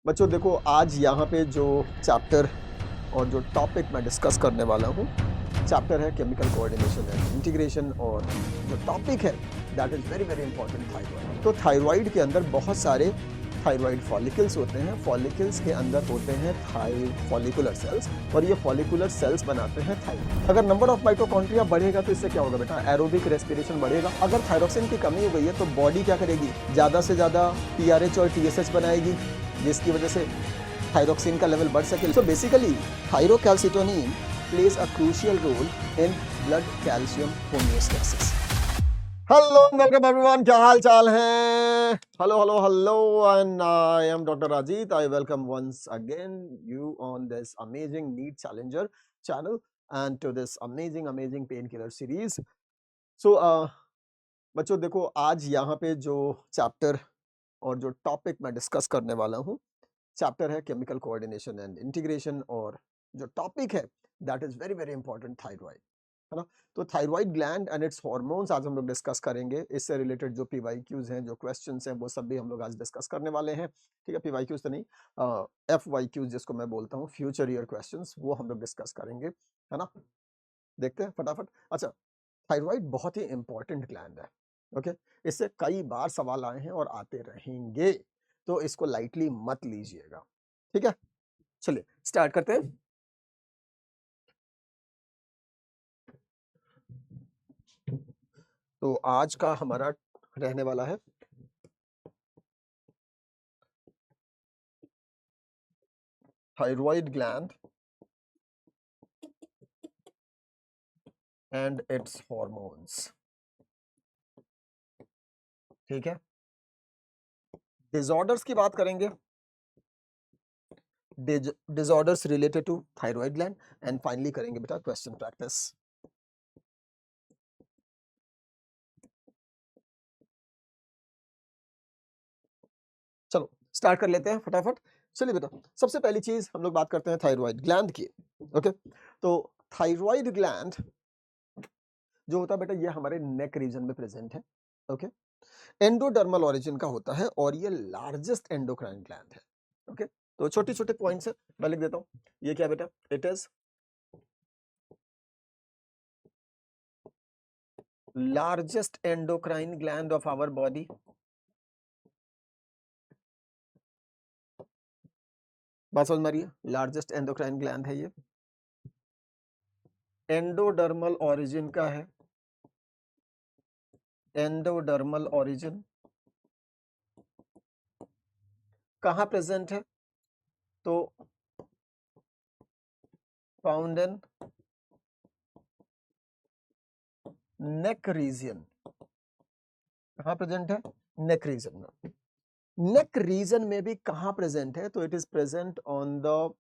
बच्चों देखो, आज यहाँ पे जो चैप्टर और जो टॉपिक मैं डिस्कस करने वाला हूँ, चैप्टर है केमिकल कोऑर्डिनेशन एंड इंटीग्रेशन। और जो टॉपिक है that is very very important, thyroid. तो थायराइड के अंदर बहुत सारे थायराइड फॉलिकल्स होते हैं। फॉलिकल्स के अंदर होते हैं फॉलिकुलर सेल्स, और ये फॉलिकुलर सेल्स बनाते हैं थायराइड। अगर नंबर ऑफ माइटोकॉन्ड्रिया बढ़ेगा तो इससे क्या होगा बेटा? एरोबिक रेस्पिरेशन बढ़ेगा। अगर थायरोक्सिन की कमी हो गई है तो बॉडी क्या करेगी? ज़्यादा से ज़्यादा टीआरएच और टीएसएच बनाएगी, जिसकी वजह से थायरोक्सिन का लेवल बढ़ सके। So basically thyrocalcitonin plays a crucial role in blood calcium homeostasis. Hello welcome everyone, क्या हाल चाल है? Hello hello hello, and I am doctor Rajit. I welcome once again you on this amazing NEET challenger channel and to this amazing amazing pain killer series. So बच्चों देखो, आज यहाँ पे जो चैप्टर और जो टॉपिक मैं डिस्कस करने वाला हूँ, चैप्टर है केमिकल कोऑर्डिनेशन एंड इंटीग्रेशन। और जो टॉपिक है that is very very important, thyroid, है ना। तो thyroid gland and it's hormones आज हम लोग डिस्कस करेंगे। इससे रिलेटेड जो पीवाईक्यूज हैं, जो क्वेश्चंस हैं, वो सब भी हम लोग आज डिस्कस करने वाले हैं। ठीक है, पीवाईक्यूज तो नहीं, एफवाईक्यूज जिसको मैं बोलता हूँ, फ्यूचर ईयर क्वेश्चंस, वो हम लोग डिस्कस करेंगे, है ना। देखते हैं फटाफट। अच्छा, थायराइड बहुत ही इंपॉर्टेंट ग्लैंड है। ओके, इससे कई बार सवाल आए हैं और आते रहेंगे, तो इसको लाइटली मत लीजिएगा। ठीक है, चलिए स्टार्ट करते हैं। तो आज का हमारा रहने वाला है thyroid gland and its hormones. ठीक है, डिसऑर्डर्स की बात करेंगे, disorders related to thyroid gland, and finally करेंगे बेटा क्वेश्चन प्रैक्टिस। चलो स्टार्ट कर लेते हैं फटाफट। चलिए बेटा, सबसे पहली चीज हम लोग बात करते हैं थायराइड ग्लैंड की। ओके, तो थायराइड ग्लैंड जो होता है बेटा, ये हमारे नेक रीजन में प्रेजेंट है। ओके, एंडोडर्मल ओरिजिन का होता है और ये लार्जेस्ट एंडोक्राइन ग्लैंड है। ओके, तो छोटे छोटे पॉइंट्स है, मैं लिख देता हूं। ये क्या बेटा? It is largest endocrine gland of our body. बात समझ में आ रही है? लार्जेस्ट एंडोक्राइन ग्लैंड है ये, एंडोडर्मल ओरिजिन का है। एंडोडर्मल ओरिजिन कहां प्रेजेंट है? तो फाउंड इन नेक रीजन। कहां प्रेजेंट है? नेक रीजन में। नेक रीजन में भी कहां प्रेजेंट है? तो it is present on the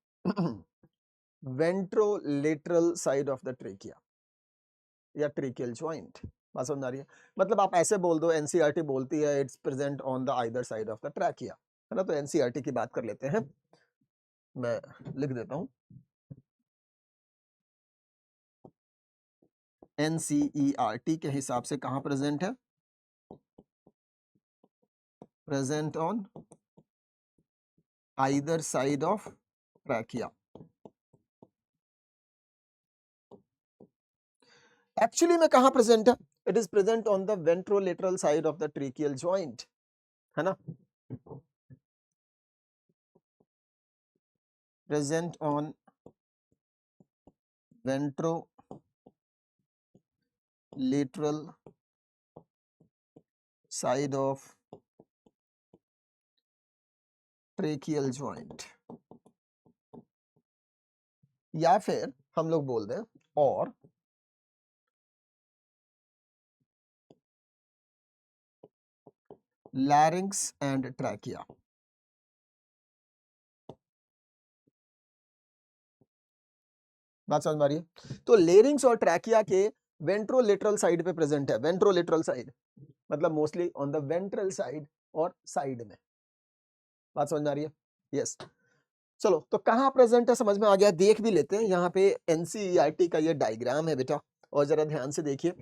ventrolateral side of the trachea या ट्रेकियल जॉइंट। बात समझ आ रही है? मतलब आप ऐसे बोल दो, एनसीईआरटी बोलती है it's present on the either side of the trachea, है ना। तो एनसीईआरटी की बात कर लेते हैं, मैं लिख देता हूं। एनसीईआरटी के हिसाब से कहां प्रेजेंट है? Present on either side of trachea. Actually में कहां प्रेजेंट है? It is present on the ventrolateral side of the tracheal joint, है ना। Present on ventrolateral side of tracheal joint, या फिर हम लोग बोल दें और लैरिंक्स एंड ट्रैकिया। बात समझ में आ रही है? तो लेरिंग्स और ट्रैकिया के वेंट्रोलेटरल साइड पे प्रेजेंट है। वेंट्रोलेटरल साइड मतलब mostly on the ventral side और साइड में। बात समझ में आ रही है? यस। चलो, तो कहां प्रेजेंट है समझ में आ गया। देख भी लेते हैं, यहाँ पे एनसीईआरटी का ये डायग्राम है बेटा, और जरा ध्यान से देखिए।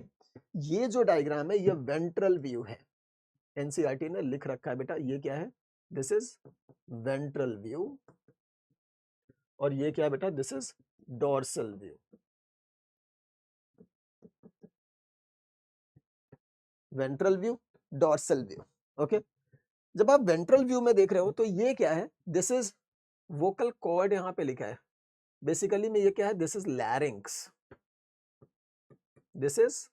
ये जो डायग्राम है ये वेंट्रल व्यू है। एनसीईआरटी ने लिख रखा है बेटा, ये क्या है? दिस इज वेंट्रल व्यू, और ये क्या है बेटा, this is dorsal view. Ventral view, dorsal view. Okay, जब आप वेंट्रल व्यू में देख रहे हो तो ये क्या है, दिस इज वोकल कॉर्ड, यहां पे लिखा है बेसिकली में, ये क्या है, this is larynx, this is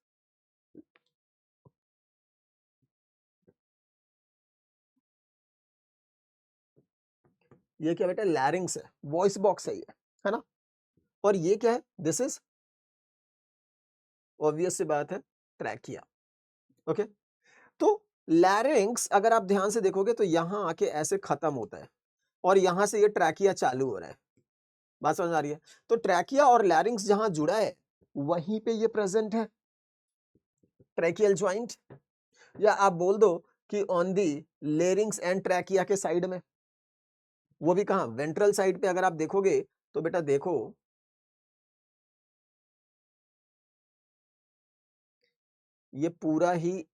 ये क्या बेटा, लैरिंग्स है, वॉइस बॉक्स है ये, है ना। और ये क्या है, दिस इज ऑब्वियस सी बात है, ट्रैकिया। ओके, तो लैरिंग्स अगर आप ध्यान से देखोगे तो यहां आके ऐसे खत्म होता है, और यहां से ये ट्रैकिया चालू हो रहा है। बात समझ आ रही है? तो ट्रैकिया और लैरिंग्स जहां जुड़ा है वहीं पे ये प्रेजेंट है, ट्रैकियल ज्वाइंट, या आप बोल दो कि on the larynx and trachea के साइड में, वो भी कहां, वेंट्रल साइड पे। अगर आप देखोगे तो बेटा देखो, ये पूरा ही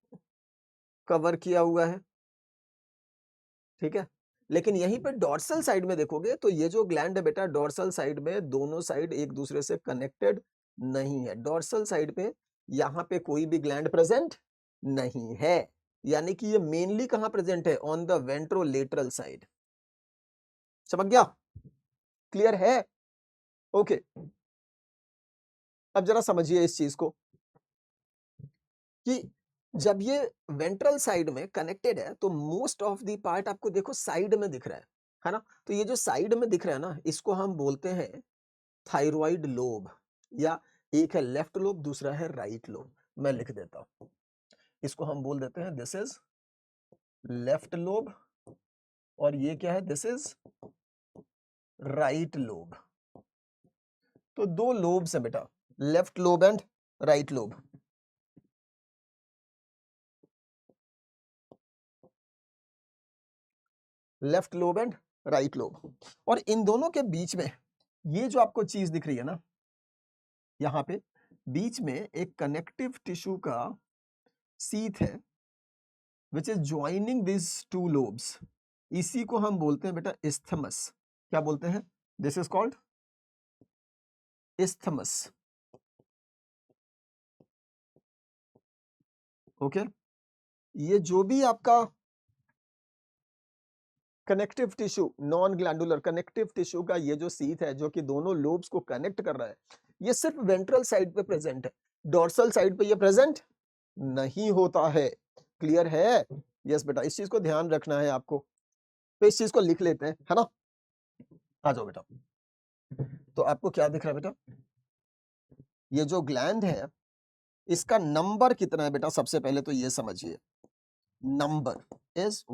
कवर किया हुआ है, ठीक है। लेकिन यहीं पे डॉर्सल साइड में देखोगे तो ये जो ग्लैंड है बेटा, डॉर्सल साइड में दोनों साइड एक दूसरे से कनेक्टेड नहीं है। डॉर्सल साइड पे यहां पे कोई भी ग्लैंड प्रेजेंट नहीं है, यानी कि ये मेनली कहां प्रेजेंट है, ऑन द वेंट्रोलेटरल साइड। समझ गया, क्लियर है? ओके, अब जरा समझिए इस चीज को कि जब ये वेंट्रल साइड में कनेक्टेड है तो मोस्ट ऑफ द पार्ट आपको देखो साइड में दिख रहा है ना। तो ये जो साइड में दिख रहा है ना, इसको हम बोलते हैं थायराइड लोब, या एक है लेफ्ट लोब, दूसरा है राइट लोब। मैं लिख देता हूं, इसको हम बोल देते हैं दिस इज लेफ्ट लोब, और ये क्या है, दिस इज राइट लोब। तो दो लोब्स है बेटा, left lobe and right lobe. Left lobe and right lobe, और इन दोनों के बीच में ये जो आपको चीज दिख रही है ना, यहां पे बीच में एक कनेक्टिव टिश्यू का सीथ है which is joining this two lobes. इसी को हम बोलते हैं बेटा इस्थमस। क्या बोलते हैं, this is called isthmus. Okay, ये जो भी आपका connective tissue, non glandular connective tissue का ये जो सीथ है जो कि दोनों लोब्स को कनेक्ट कर रहा है, ये सिर्फ वेंट्रल साइड पे प्रेजेंट है, डोर्सल साइड पे ये प्रेजेंट नहीं होता है। क्लियर है? यस बेटा, इस चीज को ध्यान रखना है आपको, तो इस चीज को लिख लेते हैं, है ना। आ जाओ बेटा, तो आपको क्या दिख रहा है बेटा, ये जो ग्लैंड है इसका नंबर कितना है बेटा, सबसे पहले तो ये समझिए, नंबर इज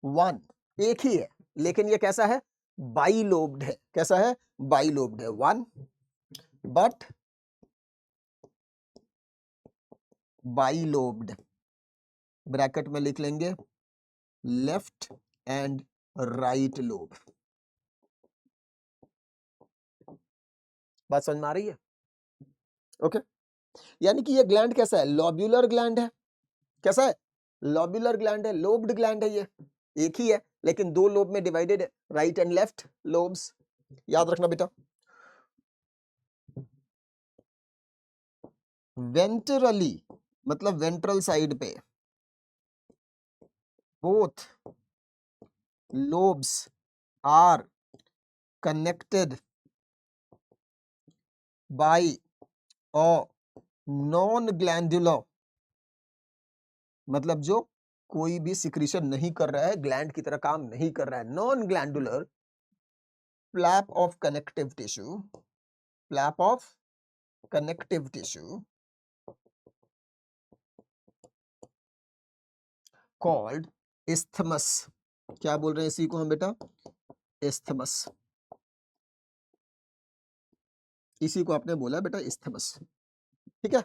1 एक ही है, लेकिन ये कैसा है, बाइलोब्ड है। कैसा है, बाइलोब्ड है, 1 बट बाइलोब्ड। ब्रैकेट में लिख लेंगे लेफ्ट एंड राइट लोब। बात समझ में आ रही है? ओके, यानी कि ये ग्लैंड कैसा है, लॉब्यूलर ग्लैंड है। कैसा है, लॉब्यूलर ग्लैंड है, लोब्ड ग्लैंड है, ये एक ही है लेकिन दो लोब में डिवाइडेड है, राइट एंड लेफ्ट लोब्स। याद रखना बेटा, वेंट्रली मतलब वेंट्रल साइड पे both lobes are connected by a non-glandular, मतलब जो कोई भी सिक्रीशन नहीं कर रहा है, ग्लैंड की तरह काम नहीं कर रहा है, non glandular flap of connective tissue, flap of connective tissue called isthmus। क्या बोल रहे हैं इसी को हम बेटा, isthmus। इसी को आपने बोला बेटा isthmus, ठीक है।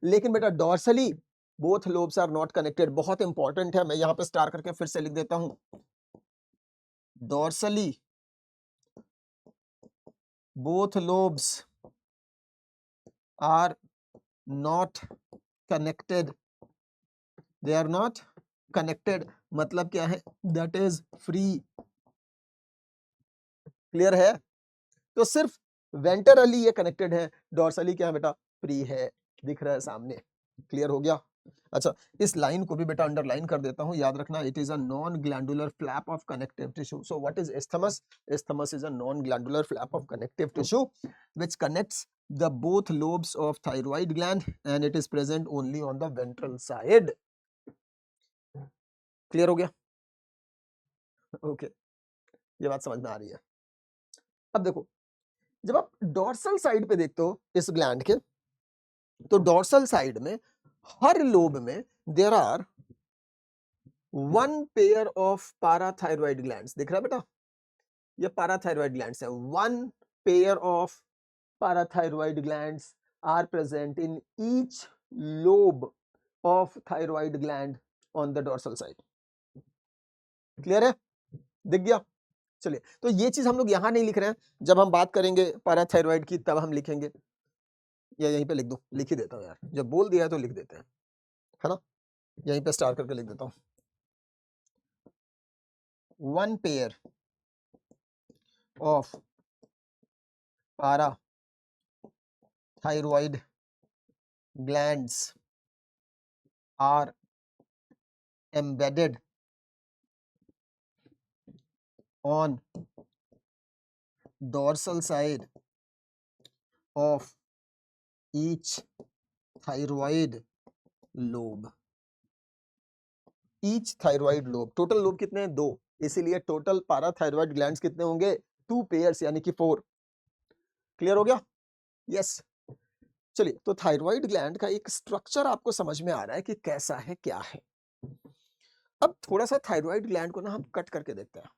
लेकिन बेटा dorsally both lobes are not connected, बहुत इंपॉर्टेंट है, मैं यहां पे स्टार करके फिर से लिख देता हूं, dorsally both lobes are not connected, they are not connected मतलब क्या है, दैट इज फ्री। क्लियर है? तो सिर्फ वेंट्रली ये कनेक्टेड है, डॉर्सली क्या है बेटा, फ्री है, दिख रहा है सामने। क्लियर हो गया? अच्छा, इस लाइन को भी बेटा अंडरलाइन कर देता हूं, याद रखना, it is a non glandular flap of connective tissue. So what is isthmus? Isthmus is a non-glandular flap of connective tissue which connects the both lobes of thyroid gland and it is present only on the ventral side. Clear हो गया? Okay, ये बात समझ में आ रही है। अब देखो, जब आप डॉर्सल साइड पे देखते हो इस ग्लैंड के, तो डॉर्सल साइड में हर लोब में there are one pair of parathyroid glands. दिख रहा है बेटा, ये पाराथायरॉइड ग्लैंड्स है। One pair of parathyroid glands are present in each lobe of thyroid gland on the dorsal side. Clear है? दिख गया? चलिए, तो ये चीज हम लोग यहां नहीं लिख रहे हैं, जब हम बात करेंगे पाराथायरॉइड की तब हम लिखेंगे, या यहीं पे लिख दूं, लिख ही देता हूं यार, जब बोल दिया है तो लिख देते हैं, है ना? यहीं पे स्टार करके लिख देता हूं, one pair of parathyroid glands are embedded on dorsal side of each thyroid lobe. Each thyroid lobe, total lobe कितने हैं? 2, इसीलिए टोटल पाराथायरॉइड ग्लैंड्स कितने होंगे? 2 पेयर्स, यानी कि 4। क्लियर हो गया? यस। चलिए, तो थायराइड ग्लैंड का एक स्ट्रक्चर आपको समझ में आ रहा है कि कैसा है, क्या है। अब थोड़ा सा थायराइड ग्लैंड को ना हम कट करके देखते हैं,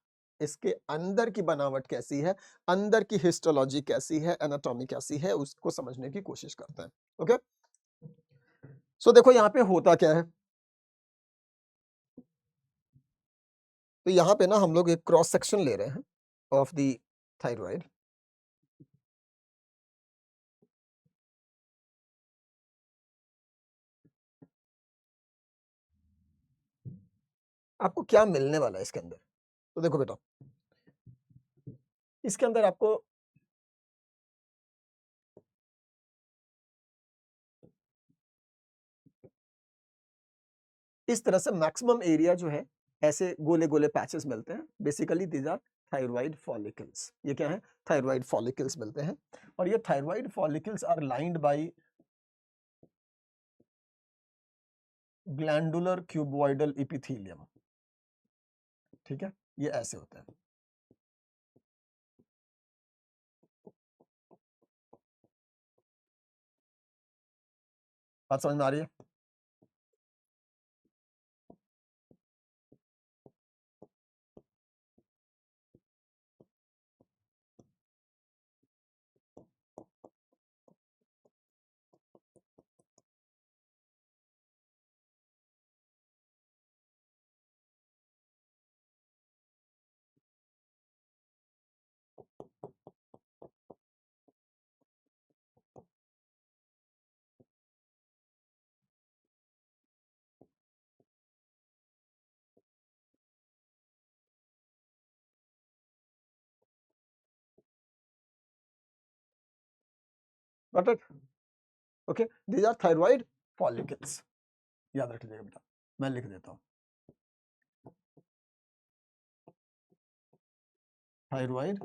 इसके अंदर की बनावट कैसी है, अंदर की हिस्टोलॉजी कैसी है, एनाटॉमी कैसी है, उसको समझने की कोशिश करते हैं। ओके, सो देखो यहाँ पे होता क्या है। तो यहाँ पे ना हम लोग एक क्रॉस सेक्शन ले रहे हैं ऑफ द थायराइड। आपको क्या मिलने वाला है इसके अंदर? तो देखो बेटा, इसके अंदर आपको इस तरह से मैक्सिमम एरिया जो है, ऐसे गोले गोले पैचेस मिलते हैं। Basically these are thyroid follicles. ये क्या है? थायराइड फॉलिकल्स मिलते हैं, और ये thyroid follicles are lined by glandular cuboidal epithelium. ठीक है, ये ऐसे होता है। बात समझ में आ रही है? Got it? Okay, these are thyroid follicles. याद रख लीजिएगा बेटा, मैं लिख देता हूं, thyroid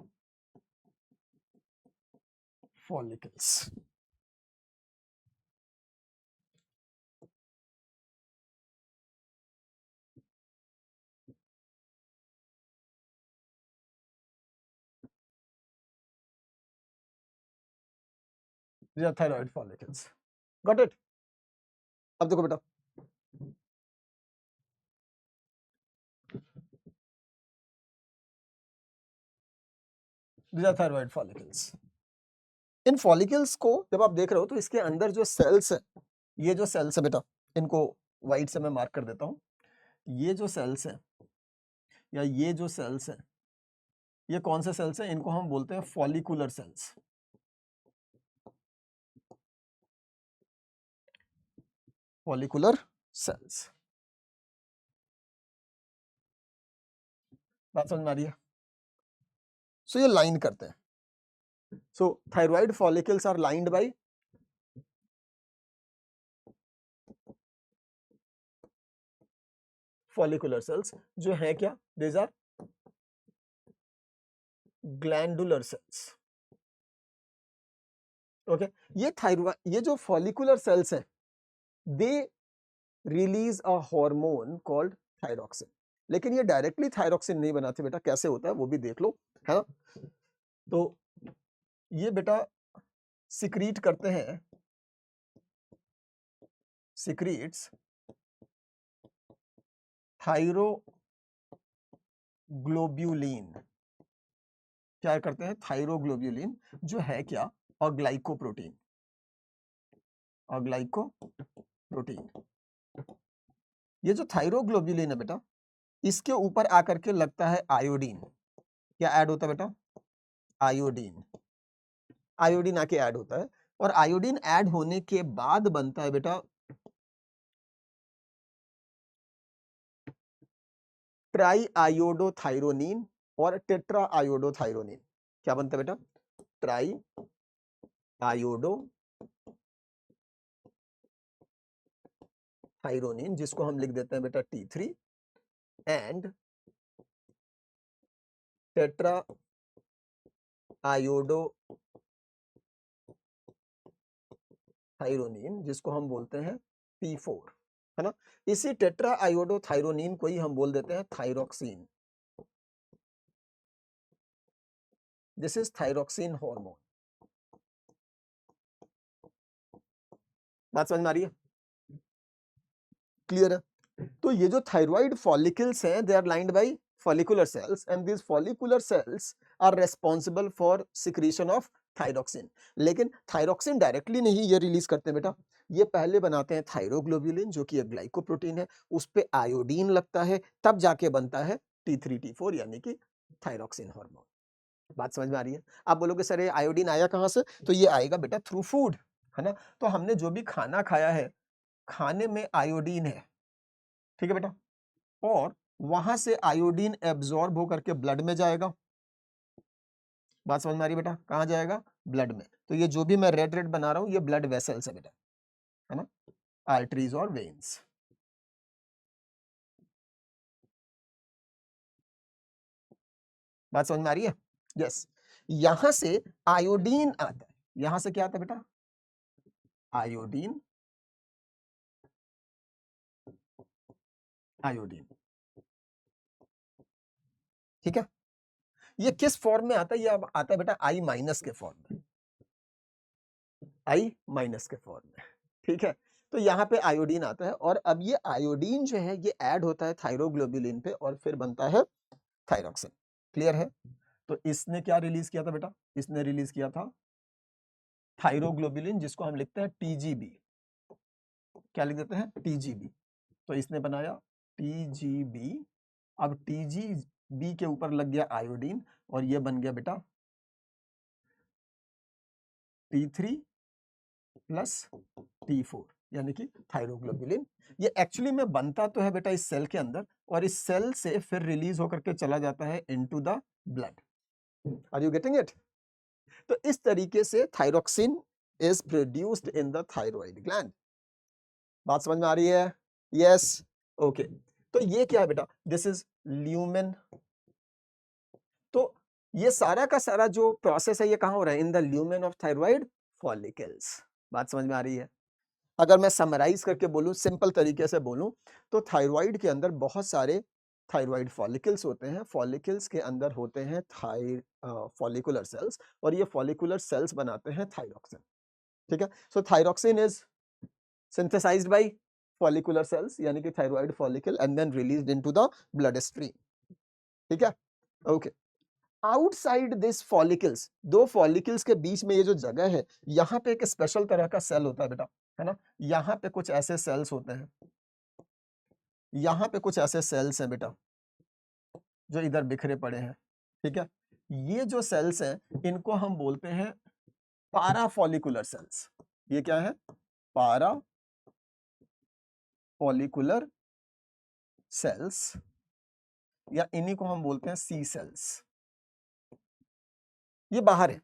follicles. These are thyroid follicles. Got it? अब देखो बेटा, दीज आर थायराइड फॉलिकल्स। इन फॉलिकल्स को जब आप देख रहे हो, तो इसके अंदर जो सेल्स है, ये जो सेल्स है बेटा, इनको व्हाइट से मैं मार्क कर देता हूं। ये जो सेल्स है, या ये जो सेल्स है, ये कौन से सेल्स हैं? इनको हम बोलते हैं फॉलिकुलर सेल्स। Follicular sales. बात समझ में आ रही है? सो ये लाइन करते हैं. So thyroid follicles are lined by follicular cells, जो है क्या, these are glandular cells. Okay, ये जो फॉलिकुलर सेल्स हैं, they release a hormone called thyroxine. लेकिन ये डायरेक्टली थायरॉक्सिन नहीं बनाते बेटा, कैसे होता है वो भी देख लो, है ना. तो ये बेटा सिक्रीट करते हैं, सिक्रीट्स थायरोग्लोब्यूलिन. क्या करते हैं, थायरोग्लोब्यूलिन, जो है क्या, अग्लाइकोप्रोटीन. अग्लाइकोप्रोटीन. ये जो थायरोग्लोब्यूलिन है बेटा, इसके ऊपर आकर के लगता है आयोडीन. क्या ऐड होता है बेटा, आयोडीन. आयोडीन आके ऐड होता है, और आयोडीन ऐड होने के बाद बनता है बेटा ट्राई आयोडोथायरोनिन और टेट्रा आयोडोथायरोनिन. क्या बनता है बेटा, ट्राई आयोडो थायरोनिन, जिसको हम लिख देते हैं बेटा T3, and tetra iodo thyronine, जिसको हम बोलते हैं T4, है ना. इसी टेट्रा आयोडो थायरोनिन को ही हम बोल देते हैं thyroxine. This is thyroxine hormone. बात समझ में आ रही है, क्लियर है. तो ये जो थायराइड फॉलिकल्स हैं, they are lined by follicular cells, and these follicular cells are responsible for secretion of thyroxine. लेकिन थायरोक्सिन डायरेक्टली नहीं ये रिलीज करते हैं बेटा, ये पहले बनाते हैं थायरोग्लोब्यूलिन, जो कि एक ग्लाइकोप्रोटीन है, उस पे आयोडीन लगता है, तब जाके बनता है T3 T4, यानी कि थायरोक्सिन हार्मोन. बात समझ में आ रही है. आप बोलोगे सर ये आयोडीन आया कहां से, तो ये आएगा बेटा थ्रू फूड, है ना. तो हमने जो भी खाना खाया है, खाने में आयोडीन है, ठीक है बेटा, और वहां से आयोडीन एब्जॉर्ब होकर के ब्लड में जाएगा. बात समझ में आ रही है बेटा, कहां जाएगा, ब्लड में. तो ये जो भी मैं रेड रेड बना रहा हूं, ये ब्लड वेसल्स है बेटा, है ना, आर्टरीज और वेन्स. बात समझ में आ रही है, यस. यहां से आयोडीन आता है, यहां से क्या आता है बेटा, आयोडीन. आयोडीन, ठीक है. ये किस फॉर्म में आता है, ये अब आता है बेटा आई माइनस के फॉर्म में, आई माइनस के फॉर्म में, ठीक है. तो यहाँ पे आयोडीन आता है, और अब ये आयोडीन जो है ये ऐड होता है थायरोग्लोब्यूलिन पे, और फिर बनता है थायरोक्सिन. क्लियर है. तो इसने क्या रिलीज किया था बेटा, इसने रिलीज किया था थायरोग्लोब्यूलिन, जिसको हम लिखते हैं TGB. क्या लिख देते हैं, TGB. तो इसने बनाया TGB. अब TGB के ऊपर लग गया आयोडीन, और ये बन गया बेटा T3 प्लस T4, यानी कि थायरोग्लोब्यूलिन. ये एक्चुअली में बनता तो है बेटा इस सेल के अंदर, और इस सेल से फिर रिलीज होकर के चला जाता है into the blood. Are you getting it. तो इस तरीके से thyroxine is produced in the thyroid gland. बात समझ में आ रही है, यस, ओके. तो ये क्या है बेटा, दिस इज ल्यूमेन. तो ये सारा का सारा जो प्रोसेस है, ये कहां हो रहा है, in the lumen of thyroid follicles. बात समझ में आ रही है. अगर मैं समराइज करके बोलूं, सिंपल तरीके से बोलूं, तो थायराइड के अंदर बहुत सारे थायराइड फॉलिकल्स होते हैं. फॉलिकल्स के अंदर होते हैं फॉलिकुलर सेल्स, और ये फॉलिकुलर सेल्स बनाते हैं थायरोक्सिन. ठीक है. So thyroxine is synthesised by follicular cells, यानी कि thyroid follicle, and then released into the blood stream. ठीक है, ओके. आउटसाइड दिस फॉलिकल्स, दो फॉलिकल्स के बीच में ये जो जगह है, यहाँ पे एक स्पेशल तरह का सेल होता है बेटा, है ना. यहाँ पे कुछ ऐसे सेल्स होते हैं, यहाँ पे कुछ ऐसे सेल्स हैं बेटा, जो इधर बिखरे पड़े हैं. ठीक है. ये जो सेल्स हैं, इनको हम बोलते हैं पारा फॉलिकुलर सेल्स. ये क्या है, पारा फॉलिकुलर सेल्स. या इन्हीं को हम बोलते हैं सी सेल्स। ये बाहर है,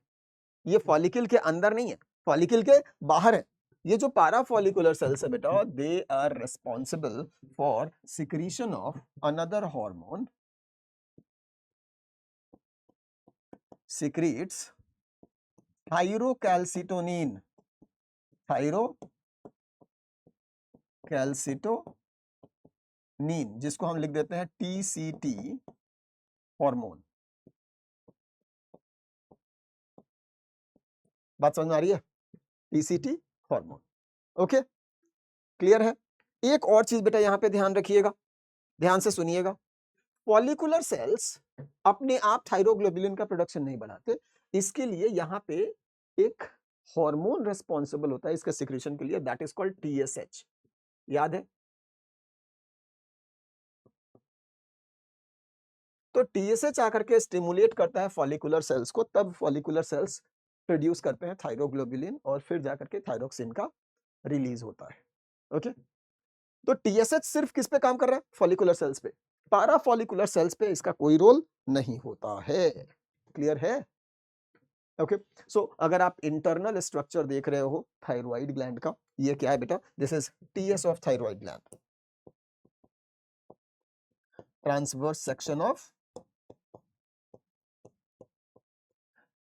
ये फॉलिकल के अंदर नहीं है, फॉलिकल के बाहर है। ये जो पैराफॉलिकुलर सेल्स है बेटा, they are responsible for secretion of another hormone, secretes thyrocalcitonin, thyrocalcitonin, जिसको हम लिख देते हैं TCT हार्मोन। बात समझ में आ रही है? TCT hormone. ओके, क्लियर है? एक और चीज बेटा यहां पे ध्यान रखिएगा, ध्यान से सुनिएगा। फॉलिकुलर सेल्स अपने आप थायरोग्लोबुलिन का प्रोडक्शन नहीं बढ़ाते, इसके लिए यहां पे एक हार्मोन रिस्पॉन्सिबल होता है इसके सिक्रीशन के लिए, दैट इज कॉल्ड TSH। याद है? तो TSH आकर के स्टिमुलेट करता है फॉलिकुलर सेल्स को, तब फॉलिकुलर सेल्स प्रोड्यूस करते हैं थायरोग्लोबुलिन और फिर जाकर के थायरोक्सिन का रिलीज होता है। ओके, तो TSH सिर्फ किस पे काम कर रहा है? फॉलिकुलर सेल्स पे। पैराफॉलिकुलर सेल्स पे इसका कोई रोल नहीं होता है। क्लियर है? ओके, सो अगर आप इंटरनल स्ट्रक्चर देख रहे हो थायराइड ग्लैंड का, ये क्या है बेटा? This is TS of thyroid gland, transverse section of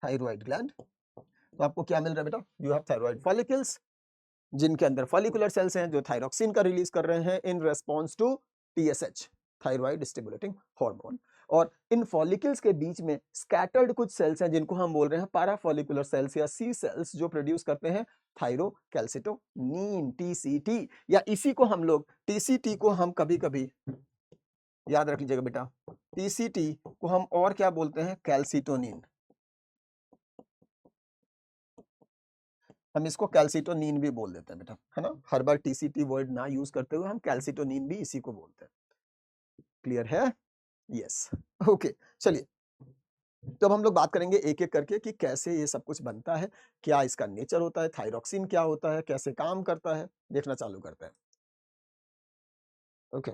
thyroid gland. तो आपको क्या मिल रहा है बेटा? यू हैव थायराइड फॉलिकल्स, जिनके अंदर फॉलिकुलर सेल्स हैं जो थायरोक्सिन का रिलीज कर रहे हैं in response to TSH, thyroid stimulating hormone. और इन फॉलिकल्स के बीच में स्कैटर्ड कुछ सेल्स हैं जिनको हम बोल रहे हैं पैराफॉलिकुलर सेल्स या सी सेल्स, जो प्रोड्यूस करते हैं थायरोकैल्सिटोनिन, TCT। या इसी को हम लोग TCT को हम कभी कभी, याद रख लीजिएगा बेटा, TCT को हम और क्या बोलते हैं? कैल्सिटोनिन। हम इसको कैल्सिटोनिन भी बोल देते हैं बेटा, है ना? हर बार TCT वर्ड ना यूज करते हुए हम कैल्सिटोनिन भी इसी को बोलते हैं। क्लियर है? यस, ओके, चलिए, तो अब हम लोग बात करेंगे एक एक करके कि कैसे ये सब कुछ बनता है, क्या इसका नेचर होता है, थायरोक्सिन क्या होता है, कैसे काम करता है, देखना चालू करते हैं। ओके,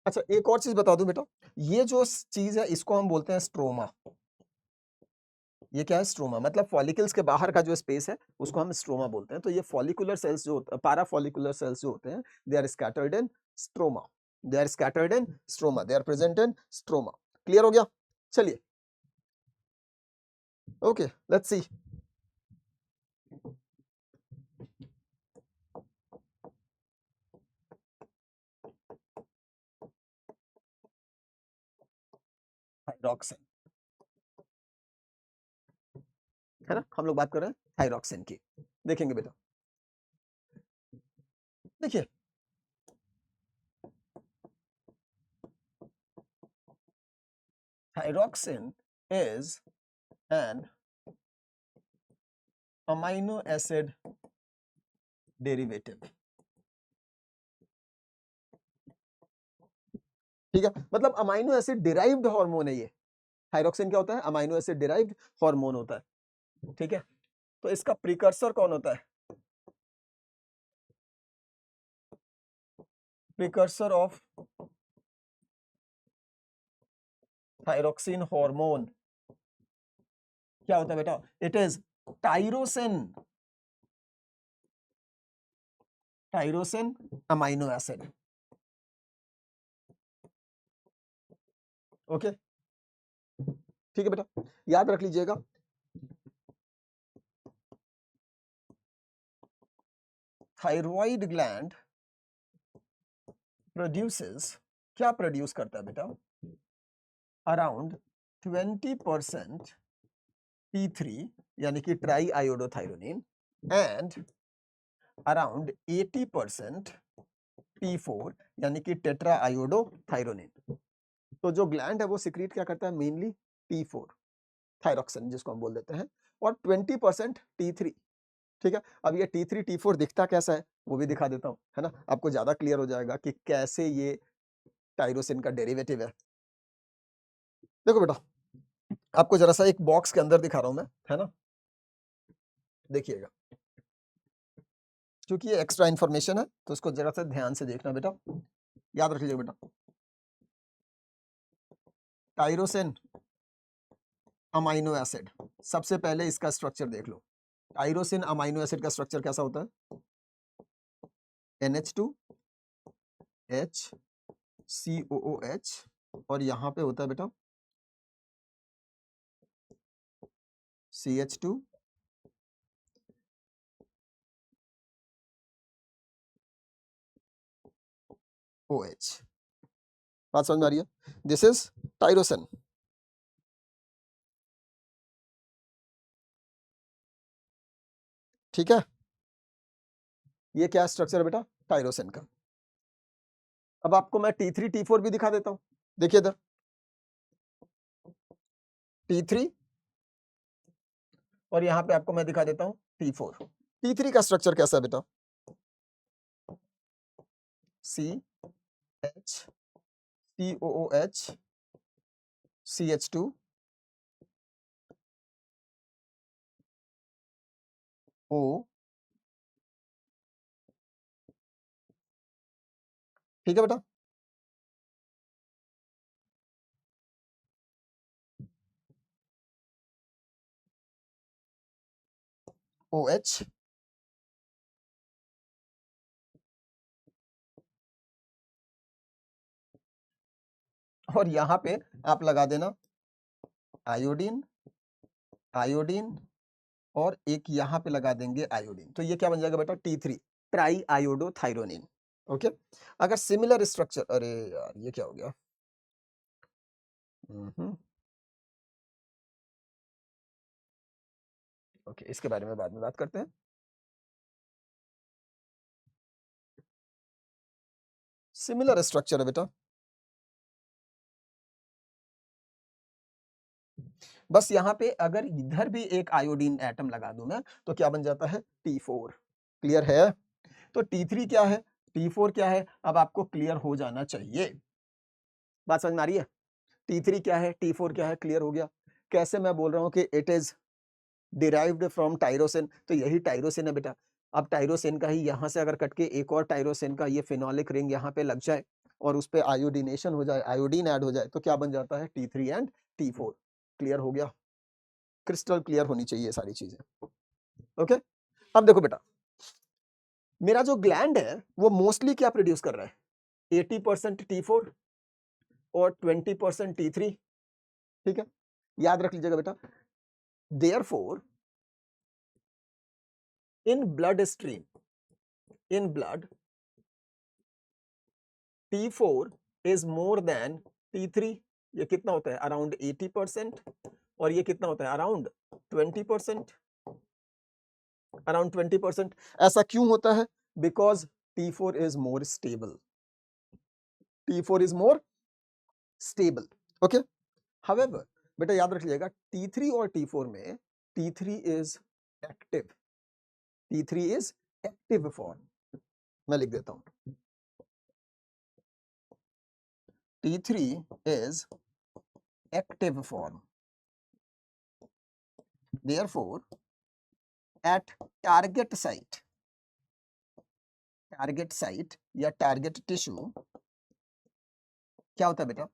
अच्छा एक और चीज बता दूं बेटा, ये जो चीज है इसको हम बोलते हैं स्ट्रोमा। ये क्या है? स्ट्रोमा, मतलब फॉलिकल्स के बाहर का जो स्पेस है उसको हम स्ट्रोमा बोलते हैं। तो ये फॉलिकुलर सेल्स जो पैराफॉलिकुलर सेल्स जो होते हैं, they are scattered in stroma, they are scattered in stroma, they are present in stroma. Clear हो गया? चलिए, ओके, लेट्स सी। थायरॉक्सिन, है ना? हम लोग बात कर रहे हैं थायरॉक्सिन की। देखेंगे बेटा, देखिए, thyroxine is an amino acid derivative. ठीक है, मतलब अमाइनो एसिड डिराइव्ड हार्मोन है ये। थायरॉक्सिन क्या होता है? अमाइनो एसिड डिराइव्ड हार्मोन होता है। ठीक है, तो इसका प्रिकर्सर कौन होता है? प्रिकर्सर ऑफ थायरॉक्सिन हार्मोन क्या होता है बेटा? It is tyrosine, tyrosine amino acid. Okay, ठीक है बेटा, याद रख लीजिएगा, थायराइड ग्लैंड प्रोड्यूसेस, क्या प्रोड्यूस करता है बेटा? अराउंड 20% T3 यानी कि try iodothyronine and around 80% T4 यानी कि टेट्रा आयोडोथायरोनिन। तो जो ग्लैंड है वो सिक्रीट क्या करता है? मेनली T4, थायरॉक्सिन जिसको हम बोल देते हैं, और 20% T3। ठीक है, अब ये T3 T4 दिखता कैसा है वो भी दिखा देता हूं, है ना? आपको ज्यादा क्लियर हो जाएगा कि कैसे ये टायरोसिन का डेरिवेटिव है। देखो बेटा, आपको जरा सा एक बॉक्स के अंदर दिखा रहा हूं मैं, है ना? देखिएगा, क्योंकि ये एक्स्ट्रा इन्फॉर्मेशन है तो उसको जरा सा ध्यान से देखना बेटा, याद रख लीजिएगा बेटा। टाइरोसिन अमाइनो एसिड, सबसे पहले इसका स्ट्रक्चर देख लो। टाइरोसिन अमाइनो एसिड का स्ट्रक्चर कैसा होता है? NH2 HCOOH और यहां पे होता है बेटा CH2 OH। बात समझ में आ रही है? This is tyrosine. ठीक है, ये क्या स्ट्रक्चर है बेटा? टाइरोसिन का। अब आपको मैं T3 T4 भी दिखा देता हूं, देखिए इधर T3 और यहां पे आपको मैं दिखा देता हूं T4। T3 का स्ट्रक्चर कैसा है बेटा? CH COOH CH2 O। ठीक है बेटा, OH और यहां पे आप लगा देना आयोडीन, आयोडीन और एक यहां पे लगा देंगे आयोडीन। तो ये क्या बन जाएगा बेटा? T3 try iodothyronine. ओके, अगर सिमिलर स्ट्रक्चर, अरे यार ये क्या हो गया? ओके, इसके बारे में बाद में बात करते हैं। सिमिलर स्ट्रक्चर है बेटा, बस यहाँ पे अगर इधर भी एक आयोडीन एटम लगा दूं मैं तो क्या बन जाता है? T4। क्लियर है? तो T3 क्या है, T4 क्या है, अब आपको क्लियर हो जाना चाहिए। बात समझ में आ रही है? T3 क्या है, T4 क्या है, क्लियर हो गया। कैसे मैं बोल रहा हूं कि it is derived from tyrosine, तो यही टाइरोसिन है बेटा। अब टाइरोसिन का ही यहां से अगर कट के एक और टाइरोसिन का ये फिनोलिक रिंग यहाँ पे लग जाए और उस पे आयोडीनेशन हो जाए, आयोडीन ऐड हो जाए, तो क्या बन जाता है? T3 and T4। क्लियर हो गया? क्रिस्टल क्लियर होनी चाहिए सारी चीजें। ओके, अब देखो बेटा, मेरा जो ग्लैंड है वो मोस्टली क्या प्रोड्यूस कर रहा है? 80% T4 और 20% T3। ठीक है, याद रख लीजिएगा बेटा। Therefore in blood stream, in blood T4 is more than T3। ये कितना होता है? अराउंड 80%। और ये कितना होता है? अराउंड 20%। अराउंड 20%। ऐसा क्यों होता है? Because T4 is more stable. T4 is more stable. Okay, however बेटा याद रख लीजिएगा T3 और T4 में T3 is active, T3 is active form. मैं लिख देता हूं T3 is active form. Therefore, at target site या target tissue क्या होता है बेटा?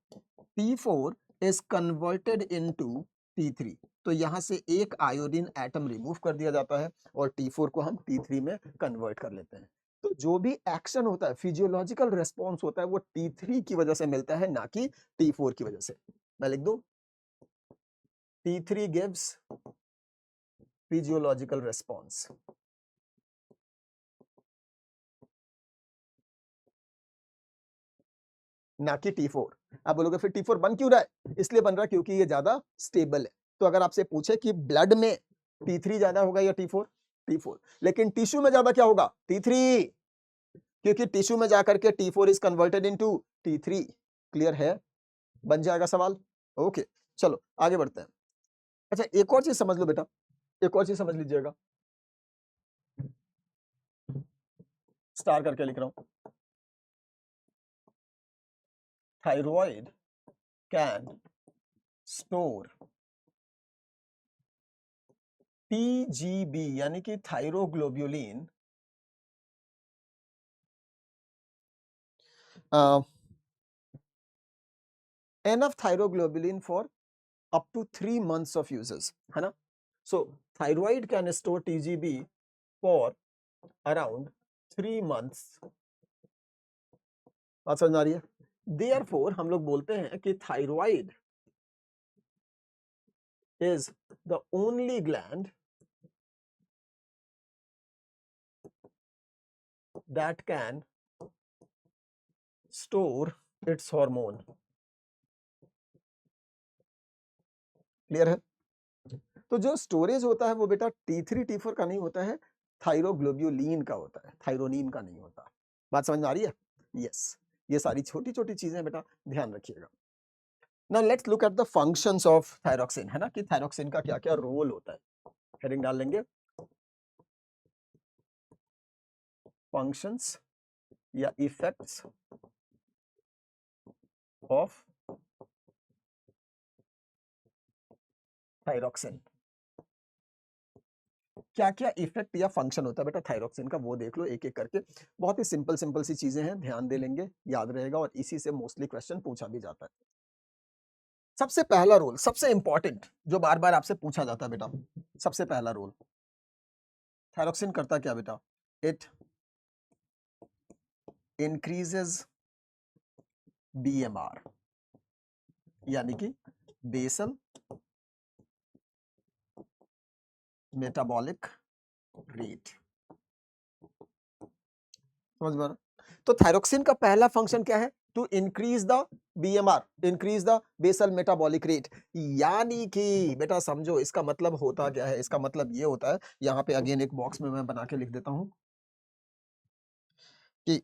T4 is converted into T3। तो यहां से एक आयोडीन एटम रिमूव कर दिया जाता है और T4 को हम T3 में कन्वर्ट कर लेते हैं। तो जो भी एक्शन होता है, फिजियोलॉजिकल रेस्पॉन्स होता है, वो T3 की वजह से मिलता है, ना कि T4 की वजह से। मैं लिख दूं T3 gives physiological response, ना कि T4। आप बोलोगे फिर T4 बन क्यों रहा है? इसलिए बन रहा है क्योंकि ये ज्यादा स्टेबल है। तो अगर आपसे पूछे कि ब्लड में T3 ज्यादा होगा या T4? T4। लेकिन टिश्यू में ज्यादा क्या होगा? T3, क्योंकि टिश्यू में जाकर के T4 is converted into T3। Clear है? बन जाएगा सवाल। ओके, चलो आगे बढ़ते हैं। अच्छा, एक और चीज समझ लो बेटा, एक और चीज समझ लीजिएगा, स्टार करके लिख रहा हूं। थायराइड कैन स्टोर TGB यानी कि थायरोग्लोब्युलिन enough thyroglobulin for up to 3 months of uses, है ना? So thyroid can store TGB for around 3 months. बात समझ आ रही है? Therefore हम लोग बोलते हैं कि thyroid is the only gland that can store its hormone. Clear है? तो जो स्टोरेज होता है वो बेटा T3 T4 का नहीं होता है, थायरोग्लोब्यूलिन का होता है, थायरोनिन का नहीं होता। बात समझ में आ रही है? यस, ये सारी छोटी छोटी चीजें बेटा ध्यान रखिएगा। Now let's look at the functions of thyroxine, है ना, कि थायरोक्सिन का क्या क्या रोल होता है। हेडिंग डाल लेंगे, फंक्शंस या इफेक्ट्स ऑफ थायरोक्सिन। क्या क्या इफेक्ट या फंक्शन होता है बेटा थायरोक्सिन का, वो देख लो एक एक करके। बहुत ही सिंपल सिंपल सी चीजें हैं, ध्यान दे लेंगे, याद रहेगा, और इसी से मोस्टली क्वेश्चन पूछा भी जाता है। सबसे पहला रोल, सबसे इंपॉर्टेंट, जो बार बार आपसे पूछा जाता है बेटा, सबसे पहला रोल थायरोक्सिन करता क्या बेटा? इट इंक्रीजेस BMR, यानी कि बेसल मेटाबॉलिक रेट। समझ में आ रहा? तो थायरोक्सिन का पहला फंक्शन क्या है? To increase the BMR, increase the basal metabolic rate. यानी कि बेटा समझो इसका मतलब होता क्या है, इसका मतलब ये होता है, यहां पे अगेन एक बॉक्स में मैं बना के लिख देता हूं कि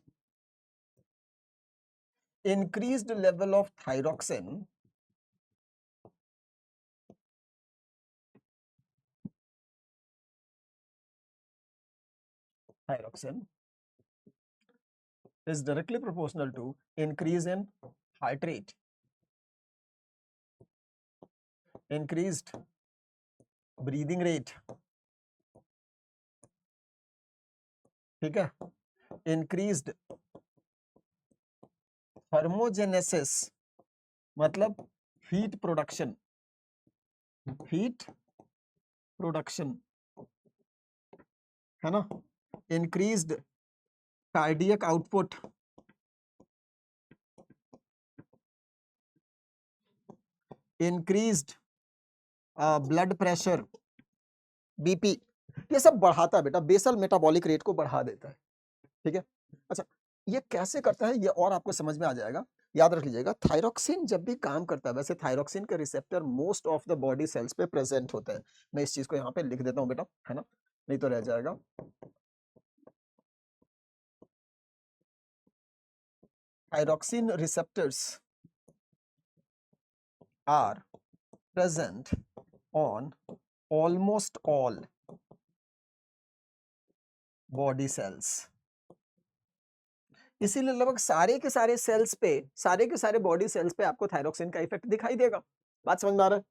increased level of thyroxine is directly proportional to increase in heart rate, increased breathing rate, ठीक है, increased thermogenesis मतलब हीट प्रोडक्शन, हीट प्रोडक्शन, है ना, increased cardiac output, increased blood pressure, BP, ये सब बढ़ाता है बेटा, बेसल मेटाबॉलिक रेट को बढ़ा देता है। ठीक है, अच्छा ये कैसे करता है ये और आपको समझ में आ जाएगा, याद रख लीजिएगा। थायरोक्सिन जब भी काम करता है, वैसे थायरोक्सिन के receptor most of the body cells पे प्रेजेंट होते हैं। मैं इस चीज को यहाँ पे लिख देता हूँ बेटा, है ना, नहीं तो रह जाएगा। Thyroxine receptors are present on almost all body cells, इसीलिए लगभग सारे के सारे सेल्स पे, सारे के सारे बॉडी सेल्स पे आपको थायरोक्सिन का इफेक्ट दिखाई देगा। बात समझ में आ रहा है?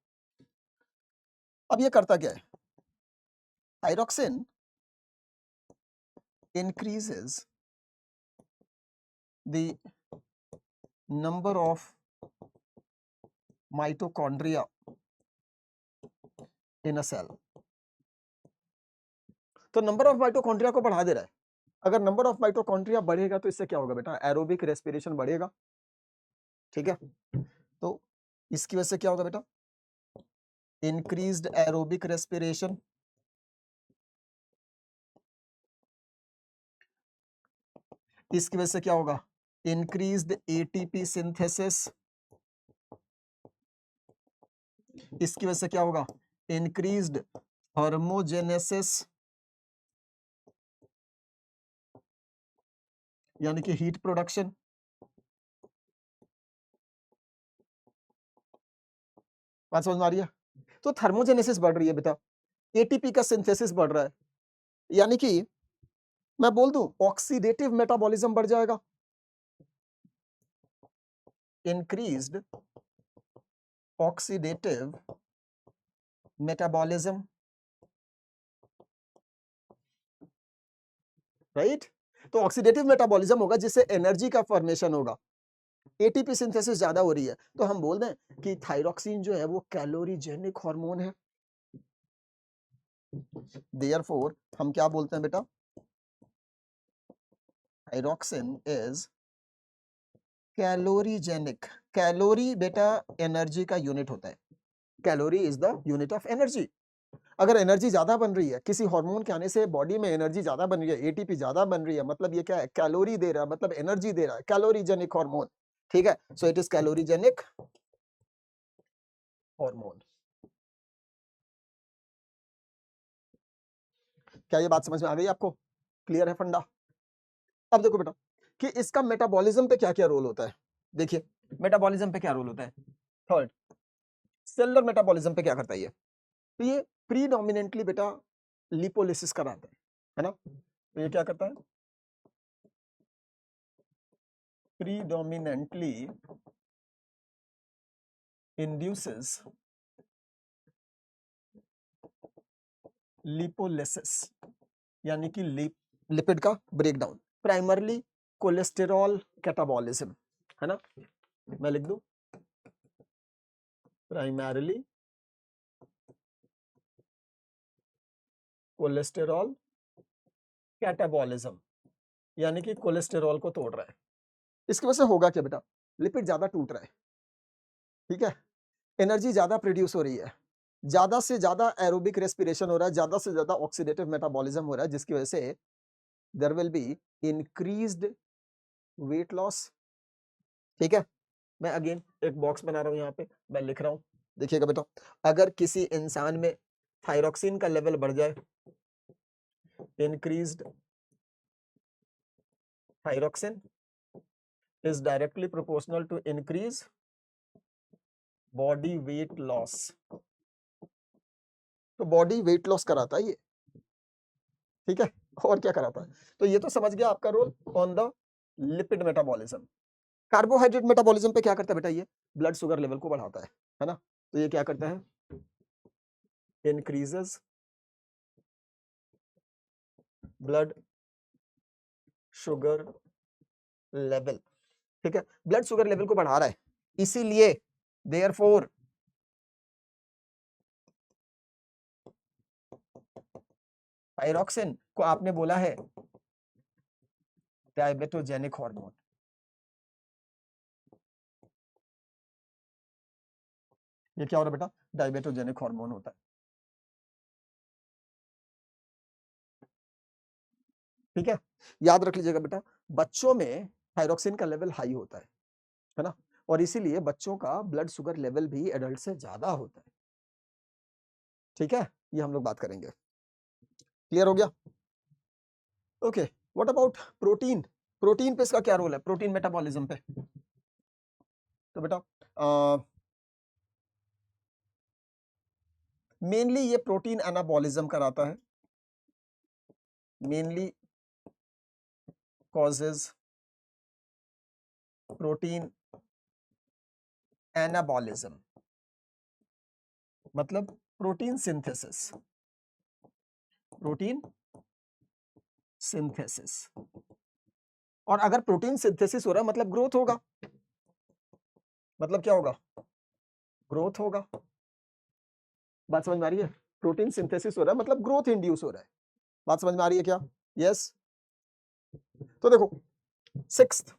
अब ये करता क्या है? Thyroxine increases the number of mitochondria in a cell। तो नंबर ऑफ माइटोकॉन्ड्रिया को बढ़ा दे रहा है। अगर नंबर ऑफ माइटोकॉन्ड्रिया बढ़ेगा तो इससे क्या होगा बेटा? एरोबिक रेस्पिरेशन बढ़ेगा, ठीक है। तो इसकी वजह से क्या होगा बेटा? इंक्रीज्ड एरोबिक रेस्पिरेशन, इसकी वजह से क्या होगा? इंक्रीज्ड एटीपी सिंथेसिस, इसकी वजह से क्या होगा? इंक्रीज्ड थर्मोजेनेसिस, यानी कि हीट प्रोडक्शन। बात समझ में आ रही है? तो थर्मोजेनेसिस बढ़ रही है बेटा, एटीपी का सिंथेसिस बढ़ रहा है, यानी कि मैं बोल दूं ऑक्सीडेटिव मेटाबॉलिज्म बढ़ जाएगा। Increased oxidative metabolism, right. तो ऑक्सीडेटिव मेटाबॉलिज्म होगा जिससे एनर्जी का फॉर्मेशन होगा, एटीपी सिंथेसिस ज्यादा हो रही है, तो हम बोल दें कि थायरॉक्सिन जो है वो कैलोरीजेनिक हार्मोन है। देयरफॉर हम क्या बोलते हैं बेटा, थायरॉक्सिन इज कैलोरीजेनिक। कैलोरी बेटा एनर्जी का यूनिट होता है, calorie is the unit of energy. अगर एनर्जी ज्यादा बन रही है, किसी हार्मोन के आने से बॉडी में एनर्जी ज्यादा बन रही है, एटीपी ज्यादा बन रही है, मतलब ये क्या है, कैलोरी दे रहा है, मतलब एनर्जी दे रहा है, कैलोरीजेनिक हार्मोन। ठीक है, सो इट इज कैलोरीजेनिक हार्मोन। क्या ये बात समझ में आ गई आपको? क्लियर है फंडा? अब देखो बेटा कि इसका मेटाबॉलिज्म पे क्या क्या रोल होता है। देखिए मेटाबॉलिज्म पे क्या रोल होता है। थर्ड, सेलुलर मेटाबॉलिज्म पे क्या करता है ये? तो ये प्रीडोमिनेंटली बेटा लिपोलिसिस कराता है ना? तो ये क्या करता है? प्रीडोमिनेंटली इंड्यूसेस लिपोलिसिस, यानी कि लिपिड का ब्रेकडाउन, प्राइमरली कोलेस्टेरॉल कैटाबॉलिज्म, है ना? मैं लिख दूं प्राइमरली कोलेस्टेरॉल कैटाबॉलिज्म, यानी कि कोलेस्टेरॉल को तोड़ रहा है। इसकी वजह से होगा क्या बेटा, लिपिड ज्यादा टूट रहा है, ठीक है, एनर्जी ज्यादा प्रोड्यूस हो रही है, ज्यादा से ज्यादा एरोबिक रेस्पिरेशन हो रहा है, ज्यादा से ज्यादा ऑक्सीडेटिव मेटाबॉलिज्म हो रहा है, जिसकी वजह से there will be increased weight loss. ठीक है, मैं अगेन एक बॉक्स बना रहा हूं, यहाँ पे मैं लिख रहा हूं, देखिएगा बेटा, अगर किसी इंसान में थायरॉक्सिन का लेवल बढ़ जाए, increased thyroxine is directly proportional to increase body weight loss। तो बॉडी वेट लॉस कराता है ये, ठीक है, और क्या कराता है? तो ये तो समझ गया आपका roll on the lipid metabolism. Carbohydrate metabolism पे क्या करता है बेटा, ये ब्लड शुगर लेवल को बढ़ाता है ना? तो ये क्या करता है, इंक्रीजेस ब्लड शुगर लेवल। ठीक है, ब्लड शुगर लेवल को बढ़ा रहा है, इसीलिए देयरफॉर थायरॉक्सिन को आपने बोला है डायबेटोजेनिक हार्मोन। ये क्या हो रहा है बेटा, डायबेटोजेनिक हार्मोन होता है। ठीक है, याद रख लीजिएगा बेटा, बच्चों में थायरॉक्सिन का लेवल हाई होता है ना, और इसीलिए बच्चों का ब्लड शुगर लेवल भी एडल्ट से ज्यादा होता है। ठीक है, ये हम लोग बात करेंगे। क्लियर हो गया? Okay, what about protein? Protein पे इसका क्या रोल है, प्रोटीन मेटाबॉलिज्म पे? तो बेटा मेनली ये प्रोटीन एनाबॉलिज्म कराता है, मेनली कॉजेज प्रोटीन एनाबॉलिज्म, मतलब प्रोटीन सिंथेसिस, प्रोटीन सिंथेसिस। और अगर प्रोटीन सिंथेसिस हो रहा है मतलब ग्रोथ होगा, मतलब क्या होगा, ग्रोथ होगा। बात समझ में आ रही है? प्रोटीन सिंथेसिस हो रहा है मतलब ग्रोथ इंड्यूस हो रहा है। बात समझ में आ रही है क्या? यस। तो देखो सिक्स्थ,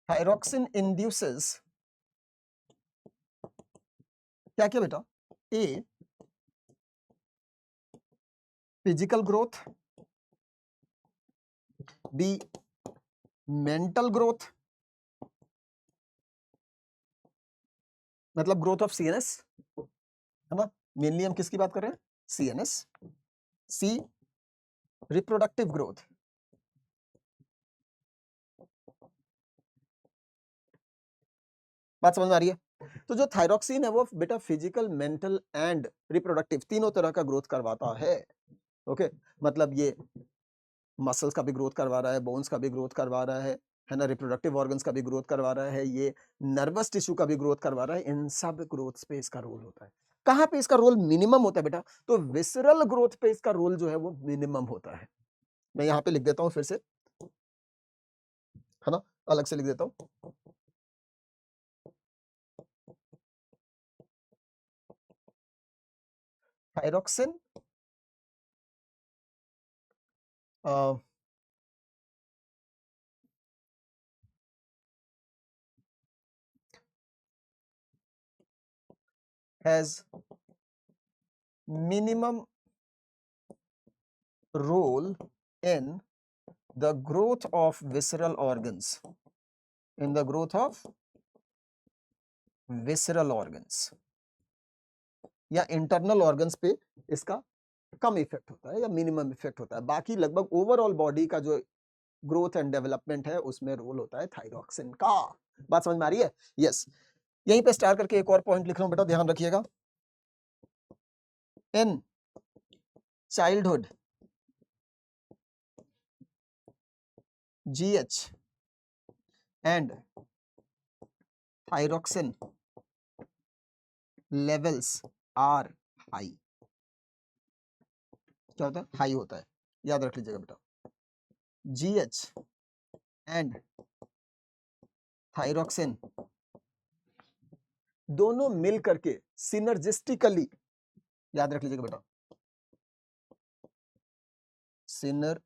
थायरॉक्सिन इंड्यूसेस क्या क्या बेटा, a physical growth, B mental growth, मतलब ग्रोथ ऑफ सीएनएस, है ना, मेनली हम किसकी बात कर रहे हैं, सीएनएस। सी रिप्रोडक्टिव ग्रोथ, बात समझ में आ रही है? तो जो थायरॉक्सिन है वो बेटा फिजिकल, मेंटल एंड रिप्रोडक्टिव तीनों तरह का ग्रोथ करवाता है। ओके, मतलब ये मसल्स का भी ग्रोथ करवा रहा है, बोन्स का भी ग्रोथ करवा रहा है ना, रिप्रोडक्टिव ऑर्गन्स का भी ग्रोथ करवा रहा है, ये नर्वस टिश्यू का भी ग्रोथ करवा रहा है। इन सब ग्रोथ पे इसका रोल होता है। कहां पे इसका रोल मिनिमम होता है बेटा, तो विसरल ग्रोथ पे इसका रोल जो है वो मिनिमम होता है। मैं यहाँ पे लिख देता हूं फिर से, है ना, अलग से लिख देता हूं। Thyroxine has minimum role in the growth of visceral organs, in the growth of visceral organs, या इंटरनल ऑर्गन्स पे इसका कम इफेक्ट होता है या मिनिमम इफेक्ट होता है, बाकी लगभग ओवरऑल बॉडी का जो ग्रोथ एंड डेवलपमेंट है उसमें रोल होता है थायरोक्सिन का। बात समझ में आ रही है? यस। यहीं पे स्टार्ट करके एक और पॉइंट लिख रहा हूं बेटा, ध्यान रखिएगा। In childhood GH and thyroxine levels are high। क्या होता है? हाई होता है, याद रख लीजिएगा बेटा। GH and thyroxine दोनों मिल करके सिनर्जिस्टिकली, याद रख लीजिएगा बेटा, सिनर्जिस्टिकली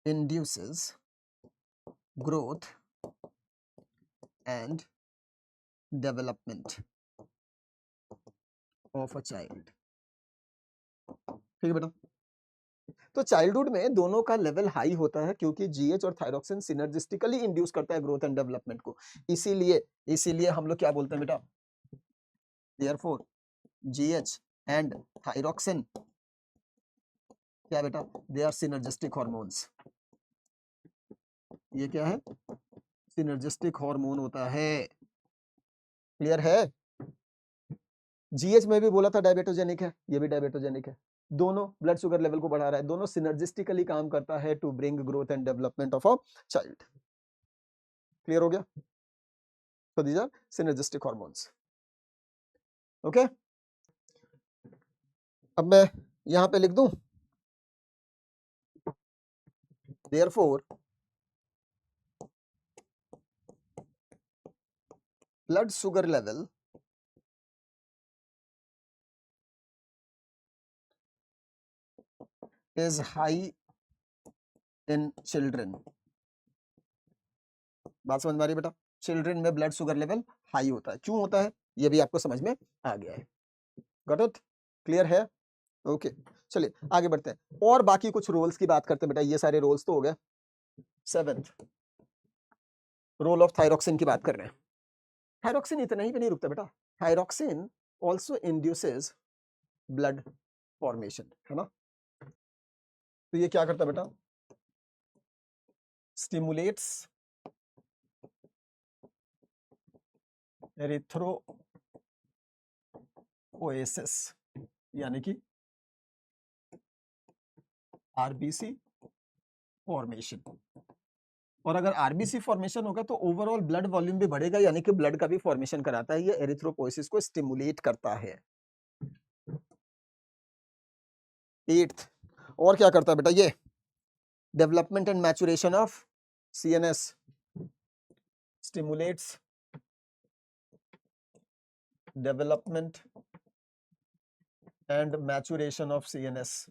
induces growth and development of a child। ठीक है बेटा, तो चाइल्डहुड में दोनों का लेवल हाई होता है क्योंकि जीएच और थायरोक्सिन सिनर्जिस्टिकली इंड्यूस करता है ग्रोथ एंड डेवलपमेंट को। इसीलिए हम लोग क्या बोलते हैं बेटा, देयरफॉर जीएच एंड थायरोक्सिन क्या बेटा, दे आर सिनर्जिस्टिक हॉर्मोन्स। ये क्या है? सिनर्जिस्टिक हार्मोन होता है। क्लियर है? जीएच में भी बोला था डायबेटोजेनिक है, ये भी डायबेटोजेनिक है, दोनों ब्लड शुगर लेवल को बढ़ा रहा है, दोनों सिनर्जिस्टिकली काम करता है to bring growth and development of a child. Clear हो गया? So these are synergistic hormones। Okay, अब मैं यहां पे लिख दूं, therefore blood sugar level is high in children। बात समझ में आ रही है बेटा? चिल्ड्रन में ब्लड शुगर लेवल हाई होता है, क्यों होता है ये भी आपको समझ में आ गया है। Got it? क्लियर है? ओके, चलिए आगे बढ़ते हैं और बाकी कुछ रोल्स की बात करते हैं बेटा। ये सारे रोल्स तो हो गए। सेवेंथ रोल ऑफ थायरोक्सिन की बात कर रहे हैं। थायरोक्सिन इतना ही पे नहीं रुकता बेटा, thyroxine also induces blood formation, है ना। तो ये क्या करता है बेटा, स्टिमुलेट्स एरिथ्रोपोएसिस, यानी कि आरबीसी फॉर्मेशन। और अगर आरबीसी फॉर्मेशन होगा तो ओवरऑल ब्लड वॉल्यूम भी बढ़ेगा, यानी कि ब्लड का भी फॉर्मेशन कराता है, ये एरिथ्रोपोएसिस को स्टिमुलेट करता है। एट्थ, और क्या करता है बेटा ये, development and maturation of CNS, stimulates development and maturation of CNS,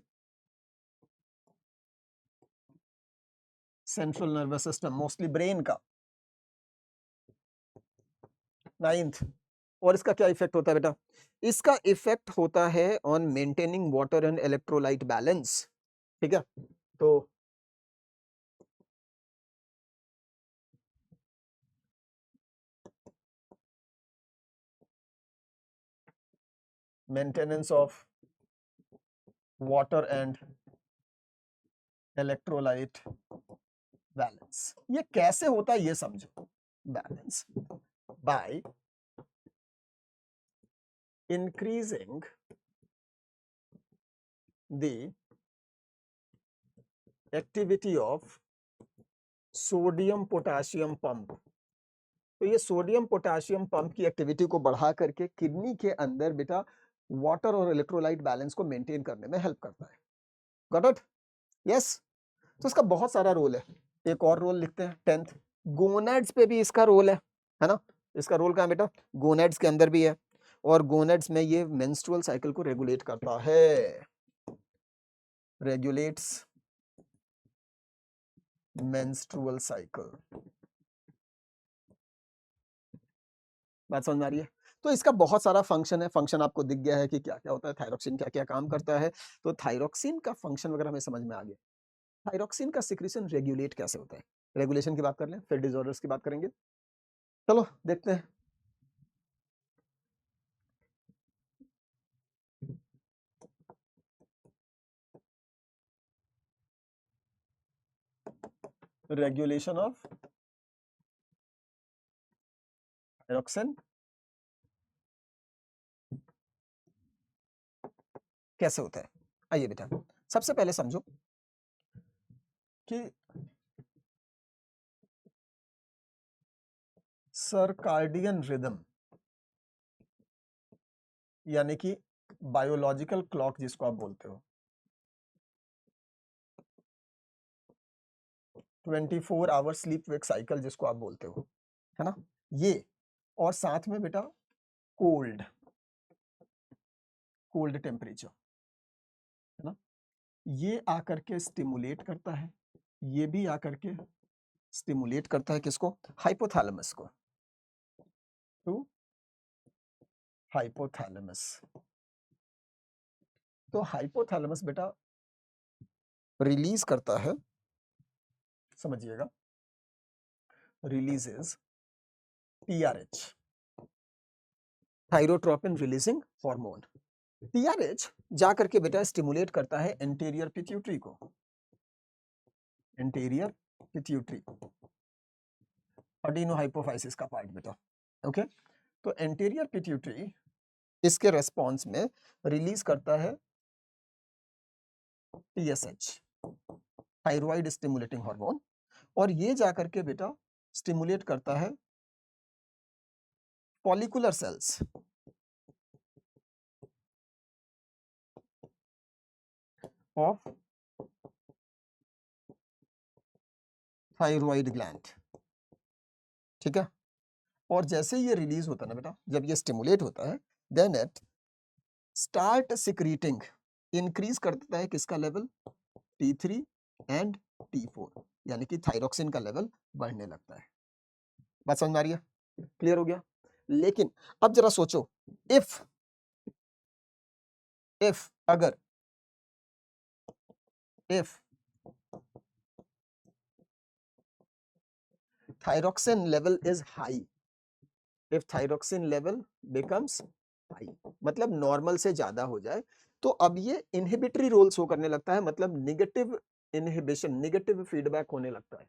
central nervous system, mostly brain का। नाइन्थ, और इसका क्या इफेक्ट होता है बेटा, इसका इफेक्ट होता है on maintaining water and electrolyte balance. ठीक है, तो maintenance of water and electrolyte balance, ये कैसे होता है ये समझो। Balance by increasing the activity of sodium potassium pump तो ये सोडियम पोटेशियम पंप की एक्टिविटी को बढ़ा करके किडनी के अंदर बेटा वाटर और इलेक्ट्रोलाइट बैलेंस को मेंटेन करने में हेल्प करता है। Got it? यस। तो इसका बहुत सारा रोल है। एक और रोल लिखते हैं 10th, गोनेड्स पे भी इसका रोल है ना? इसका रोल कहाँ बेटा? गोनेड्स के अंदर भी है, और गोनेड्स में ये मेंस्ट्रुअल साइकिल को रेगुलेट करता है, रेगुलेट्स मेंस्ट्रुअल साइकिल। बात समझ में आ रही है? तो इसका बहुत सारा फंक्शन है। फंक्शन आपको दिख गया है कि क्या क्या होता है, थायरोक्सिन क्या क्या काम करता है। तो थायरोक्सिन का फंक्शन वगैरह हमें समझ में आ गया। थायरोक्सिन का सिक्रीशन रेगुलेट कैसे होता है, रेगुलेशन की बात कर लें, फिर डिसऑर्डर्स की बात करेंगे। चलो देखते हैं। रेगुलेशन ऑफ थायरोक्सिन कैसे होता है। आइए बेटा, सबसे पहले समझो कि सर्काडियन रिदम यानी कि बायोलॉजिकल क्लॉक जिसको आप बोलते हो, 24 आवर स्लीप वेक साइकिल जिसको आप बोलते हो, है ना, ये और साथ में बेटा कोल्ड कोल्ड टेम्परेचर, है ना, ये आकर के स्टिमुलेट करता है, ये भी आकर के स्टिमुलेट करता है किसको? हाइपोथैलेमस को, टू हाइपोथैलेमस। तो हाइपोथैलेमस बेटा रिलीज करता है, समझिएगा, releases TRH, thyrotropin releasing hormone. TRH जाकर के बेटा स्टिमुलेट करता है एंटीरियर पिट्यूटरी को, एंटीरियर पिट्यूटरी, अडीनो हाइपोफाइसिस का पार्ट बेटा। ओके, तो एंटीरियर पिट्यूटरी इसके रेस्पॉन्स में रिलीज करता है टीएसएच, थायराइड स्टिमुलेटिंग हार्मोन, और ये जाकर के बेटा स्टिमुलेट करता है follicular cells of thyroid gland, ठीक है। और जैसे ये रिलीज होता है ना बेटा, जब ये स्टिमुलेट होता है, then it start secreting, increase कर देता है किसका लेवल? T3 एंड T4, यानी कि थायरोक्सिन का लेवल बढ़ने लगता है। बात समझ में आ रही है? क्लियर हो गया? लेकिन अब जरा सोचो, इफ अगर if thyroxine level is high, if thyroxine level becomes high, मतलब नॉर्मल से ज्यादा हो जाए, तो अब ये इनहिबिटरी रोल शो करने लगता है, मतलब निगेटिव इनहिबिशन, निगेटिव फीडबैक होने लगता है।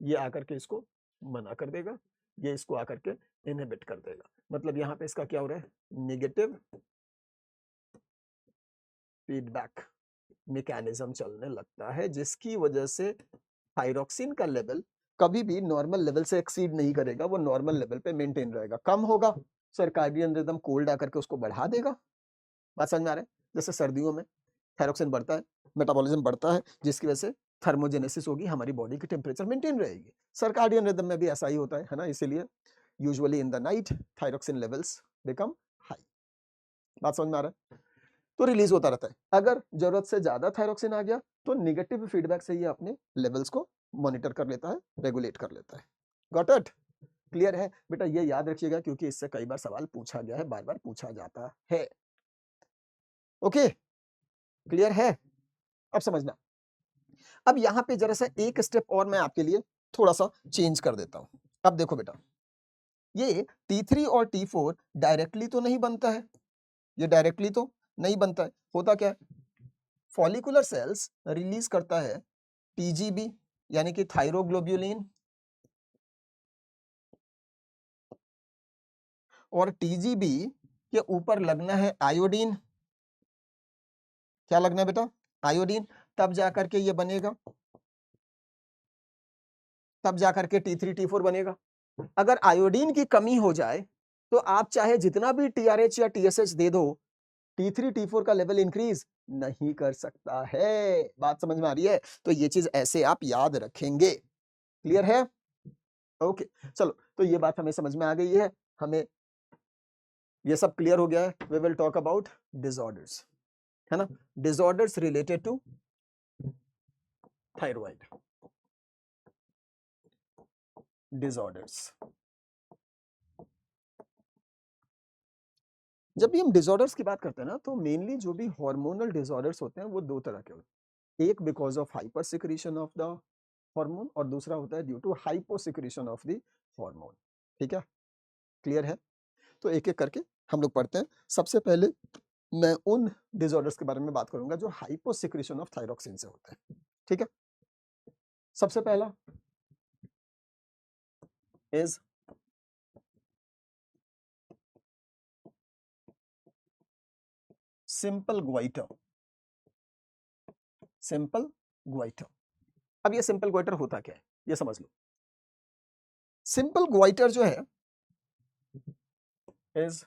ये आकर के इसको मना कर देगा, ये इसको आकर के इनहिबिट कर देगा, मतलब यहां पे इसका क्या हो रहा है? निगेटिव फीडबैक मैकेनिज्म चलने लगता है, जिसकी वजह से थायरोक्सिन का लेवल कभी भी नॉर्मल लेवल से एक्सीड नहीं करेगा, वो नॉर्मल लेवल पे मेंटेन रहेगा, कम होगा, सर्काडियन रिदम कोल्ड आकर के उसको बढ़ा देगा। बात समझ में आ रहा है? जैसे सर्दियों में थायरोक्सिन बढ़ता है, मेटाबॉलिज्म बढ़ता है, जिसकी वजह से थर्मोजेनेसिस होगी, हमारी बॉडी की टेम्परेचर मेंटेन रहेगी। सर्काडियन रिदम में भी ऐसा ही होता है ना, इसीलिए usually in the night thyroxine levels become high. बात समझ में आ रहा है? तो रिलीज होता रहता है, अगर जरूरत से ज्यादा थायरोक्सिन आ गया तो निगेटिव फीडबैक से ये अपने लेवल्स को मॉनिटर कर लेता है, रेगुलेट कर लेता है। Got it? क्लियर है बेटा? ये याद रखिएगा, क्योंकि इससे कई बार सवाल पूछा गया है, बार बार पूछा जाता है। ओके, क्लियर है? अब समझना। अब यहां पे जरा सा एक स्टेप और मैं आपके लिए थोड़ा सा चेंज कर देता हूं। अब देखो बेटा, ये T3 और T4 डायरेक्टली तो नहीं बनता है, ये डायरेक्टली तो नहीं बनता है। होता क्या है? फॉलिकुलर सेल्स रिलीज करता है टीजीबी, यानी कि थायरोग्लोब्युलिन, और टीजीबी के ऊपर लगना है आयोडीन। क्या लगना है बेटा? आयोडीन। तब जाकर के ये बनेगा, तब जाकर के T3 T4 बनेगा। अगर आयोडीन की कमी हो जाए तो आप चाहे जितना भी टीआरएच या टीएसएच दे दो, T3 T4 का लेवल इंक्रीज नहीं कर सकता है। बात समझ में आ रही है? तो ये चीज ऐसे आप याद रखेंगे। क्लियर है? ओके, चलो, तो ये बात हमें समझ में आ गई है, हमें ये सब क्लियर हो गया है। We will talk about disorders, है ना? Disorders related to thyroid. Disorders, जब भी हम डिसऑर्डर्स की बात करते हैं ना, तो मेनली जो भी हार्मोनल डिसऑर्डर्स होते हैं वो दो तरह के होते हैं। एक because of hyper secretion of the hormone, और दूसरा होता है due to hypo secretion of the hormone. ठीक है? क्लियर है? तो एक एक करके हम लोग पढ़ते हैं। सबसे पहले मैं उन डिसऑर्डर्स के बारे में बात करूंगा जो हाइपो सिक्रीशन ऑफ थायरॉक्सिन से होते हैं। ठीक है? सबसे पहला is simple goitre. Simple goitre. अब ये सिंपल ग्वाइटर होता क्या है ये समझ लो। सिंपल ग्वाइटर जो है is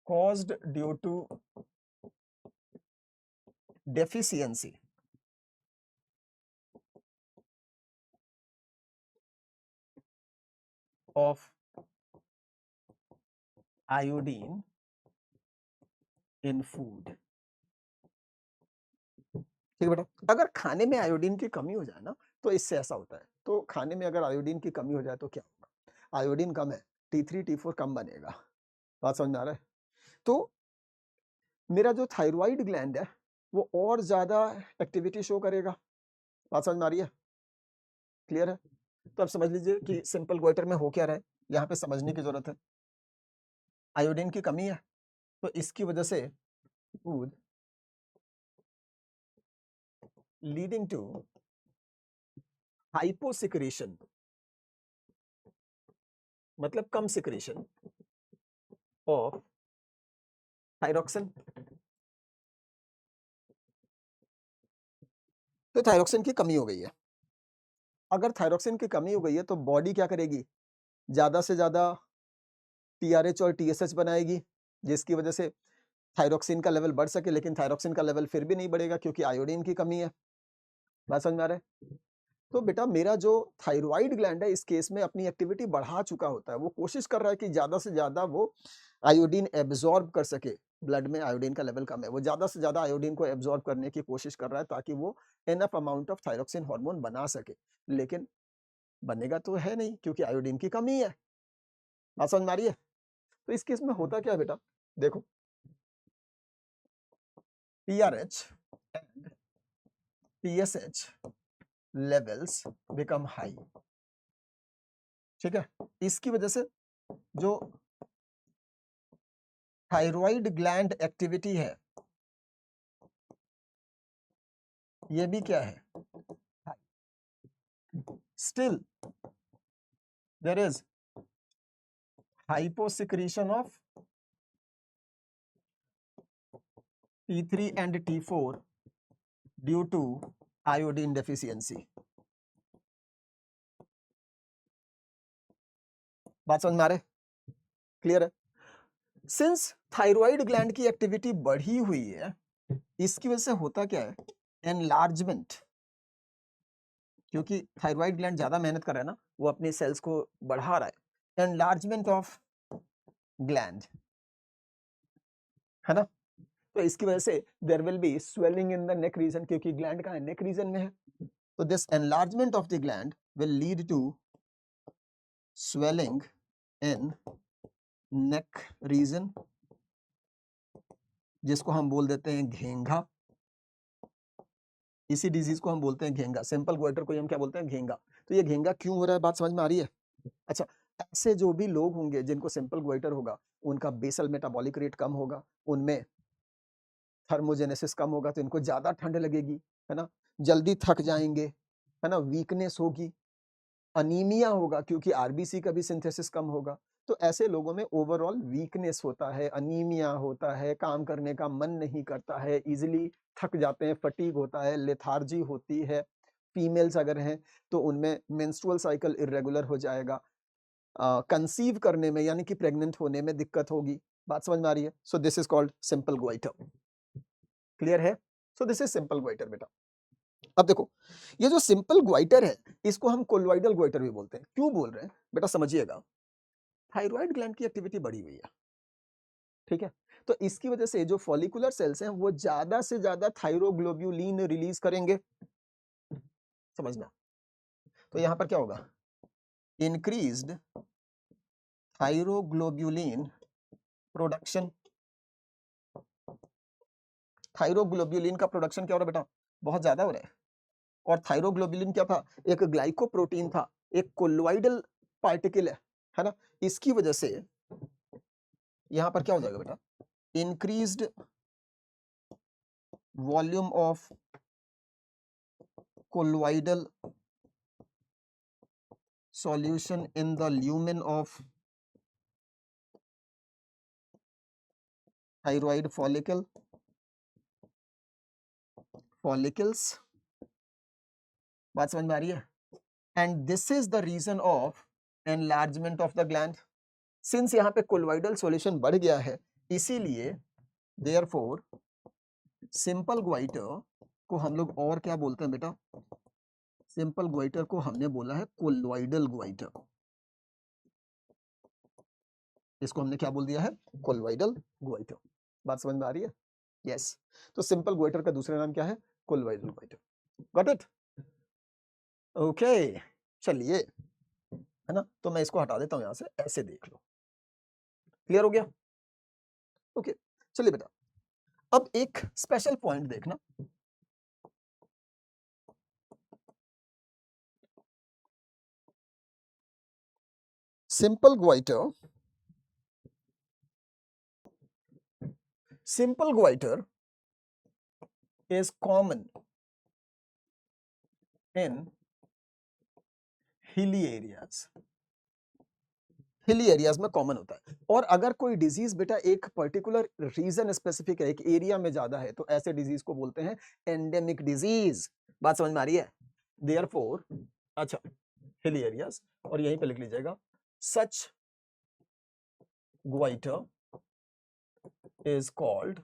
caused due to deficiency of iodine in food। ठीक है बेटा, अगर खाने में आयोडीन की कमी हो जाए ना तो इससे ऐसा होता है। तो खाने में अगर आयोडीन की कमी हो जाए तो क्या होगा? आयोडीन कम है, T3 T4 कम बनेगा। बात समझ में आ रहा है? तो मेरा जो थायराइड ग्लैंड है वो और ज्यादा एक्टिविटी शो करेगा। बात समझ में आ रही है? क्लियर है? तो अब समझ लीजिए कि सिंपल ग्वाइटर में हो क्या रहा है, यहाँ पे समझने की जरूरत है। आयोडीन की कमी है तो इसकी वजह से फूड लीडिंग टू हाइपोसिक्रेशन, मतलब कम सिक्रेशन ऑफ थायरॉक्सिन। तो थायरॉक्सिन की कमी हो गई है। अगर थायरॉक्सिन की कमी हो गई है तो बॉडी क्या करेगी? ज्यादा से ज्यादा टीआरएच और टीएसएच बनाएगी, जिसकी वजह से थायरॉक्सिन का लेवल बढ़ सके, लेकिन थायरॉक्सिन का लेवल फिर भी नहीं बढ़ेगा क्योंकि आयोडीन की कमी है। बात समझ में आ रहा है? तो बेटा मेरा जो थायराइड ग्लैंड है इस केस में अपनी एक्टिविटी बढ़ा चुका होता है, वो कोशिश कर रहा है कि ज्यादा से ज्यादा वो आयोडीन एब्जॉर्ब कर सके। ब्लड में आयोडीन का लेवल कम है, वो ज्यादा से ज्यादा आयोडीन को एब्जॉर्ब करने की कोशिश कर रहा है ताकि वो enough amount of thyroxine hormone बना सके, लेकिन बनेगा तो है नहीं क्योंकि आयोडीन की कमी है। बात समझ में आ रही है? तो इस केस में होता क्या है बेटा, देखो, TRH and TSH levels become high। ठीक है? इसकी वजह से जो थायराइड ग्लैंड एक्टिविटी है ये भी क्या है? Still there is hyposecretion of T3 and T4 due to iodine deficiency. बात समझ में आ रहा है? क्लियर है? सिंस थायराइड ग्लैंड की एक्टिविटी बढ़ी हुई है, इसकी वजह से होता क्या है? एनलार्जमेंट, क्योंकि थायराइड ग्लैंड ज्यादा मेहनत कर रहा है ना, वो अपने सेल्स को बढ़ा रहा है। एनलार्जमेंट ऑफ ग्लैंड, है ना? तो इसकी वजह से there will be swelling in the neck region, क्योंकि ग्लैंड का नेक रीजन में है। तो this enlargement of the gland will lead to swelling in neck region, जिसको हम बोल देते हैं घेंगा। इसी डिजीज को हम बोलते हैं घेंगा। सिंपल ग्वाइटर को हम क्या बोलते हैं? घेंगा। तो ये घेंगा क्यों हो रहा है, बात समझ में आ रही है? अच्छा, ऐसे जो भी लोग होंगे जिनको सिंपल ग्वाइटर होगा उनका बेसल मेटाबॉलिक रेट कम होगा, उनमें थर्मोजेनेसिस कम होगा, तो इनको ज्यादा ठंड लगेगी, है ना? जल्दी थक जाएंगे, है ना? वीकनेस होगी, अनीमिया होगा क्योंकि आरबीसी का भी सिंथेसिस कम होगा। तो ऐसे लोगों में ओवरऑल वीकनेस होता है, अनीमिया होता है, काम करने का मन नहीं करता है, इजीली थक जाते हैं, फटीग होता है, लेथार्जी होती है, फीमेल्स अगर हैं तो उनमें मेंस्ट्रुअल साइकिल इरेगुलर हो जाएगा, कंसीव करने में यानी कि प्रेग्नेंट होने में दिक्कत होगी। बात समझ में आ रही है? So this is called simple goitre. Clear है? So this is simple goitre बेटा। अब देखो ये जो सिंपल ग्वाइटर है इसको हम कोलोइडल ग्वाइटर भी बोलते हैं। क्यों बोल रहे हैं बेटा समझिएगा, थायराइड ग्लैंड की एक्टिविटी बढ़ी हुई है, ठीक है, तो इसकी वजह से जो फॉलिकुलर सेल्स हैं वो ज्यादा से ज्यादा थायरोग्लोब्यूलिन रिलीज करेंगे। समझना, तो यहां पर क्या होगा, इंक्रीज्ड थायरोग्लोब्यूलिन प्रोडक्शन। थायरोग्लोब्यूलिन का प्रोडक्शन क्या हो रहा है बेटा, बहुत ज्यादा हो रहा है। और थायरोग्लोब्यूलिन क्या था, एक ग्लाइकोप्रोटीन था, एक कोलोइडल पार्टिकल है ना, इसकी वजह से यहां पर क्या हो जाएगा बेटा, increased volume of colloidal solution in the lumen of thyroid follicles। बात समझ में आ रही है? And this is the reason of enlargement of the gland. Since यहाँ पे कोलोइडल सॉल्यूशन बढ़ गया है इसीलिए देयरफॉर सिंपल ग्वाइटर को हम लोग और क्या बोलते हैं बेटा, सिंपल ग्वाइटर को हमने बोला है कोलोइडल ग्वाइटर। इसको हमने क्या बोल दिया है, कोलोइडल ग्वाइटर। बात समझ में आ रही है? यस, तो सिंपल ग्वाइटर का दूसरा नाम क्या है, colloidal goitre. Got it? Okay, चलिए, है ना, तो मैं इसको हटा देता हूं यहां से, ऐसे देख लो। क्लियर हो गया? ओके, चलिए बेटा, अब एक स्पेशल पॉइंट देखना। Simple goitre, simple goitre is common in hilly areas। Hilly areas में कॉमन होता है। और अगर कोई डिजीज बेटा एक पर्टिकुलर रीजन स्पेसिफिक है, एक एरिया में ज्यादा है, तो ऐसे डिजीज को बोलते हैं एंडेमिक डिजीज। बात समझ में आ रही है? देयरफॉर, अच्छा, हिली एरियाज, और यहीं पे लिख लीजिएगा such goitre is called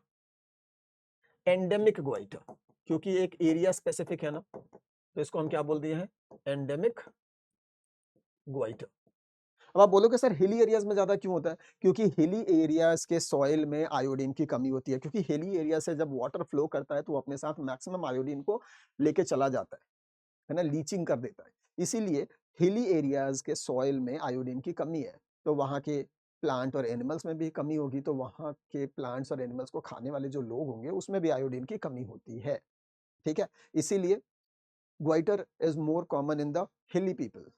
endemic goitre, क्योंकि एक एरिया स्पेसिफिक है ना, तो इसको हम क्या बोल दिए हैं, एंडेमिक ग्वाइटर। अब आप बोलोगे सर हिली एरियाज में ज्यादा क्यों होता है, क्योंकि हिली एरियाज के सॉइल में आयोडीन की कमी होती है, क्योंकि हिली एरिया से जब वाटर फ्लो करता है तो अपने साथ मैक्सिमम आयोडीन को लेके चला जाता है ना, लीचिंग कर देता है। इसीलिए हिली एरियाज के सॉइल में आयोडीन की कमी है, तो वहाँ के प्लांट और एनिमल्स में भी कमी होगी, तो वहाँ के प्लांट्स और एनिमल्स को खाने वाले जो लोग होंगे उसमें भी आयोडीन की कमी होती है, ठीक है। इसीलिए goitre is more common in the hilly people,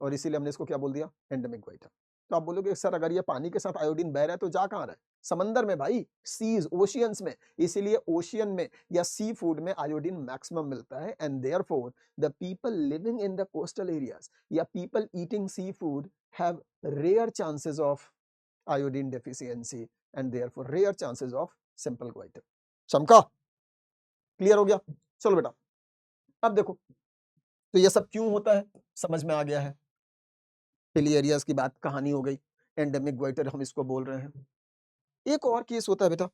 और इसीलिए हमने इसको क्या बोल दिया, एंडेमिक ग्वाइटर। तो आप बोलोगे सर अगर ये पानी के साथ आयोडीन बह रहा है तो जा कहां रहा है, समंदर में भाई, सीज, ओशियंस में। इसीलिए ओशियन में या सी फूड में आयोडीन मैक्सिमम मिलता है, and therefore the people living in the coastal areas या people eating sea food have rare chances of iodine deficiency, and therefore rare chances of simple goitre. चमका? Clear हो गया? चलो बेटा, अब देखो, तो ये सब क्यों होता है समझ में आ गया है। हिली एरियाज की बात, कहानी हो गई, एंडेमिक ग्वाइटर हम इसको बोल रहे हैं। एक और केस होता है बेटा,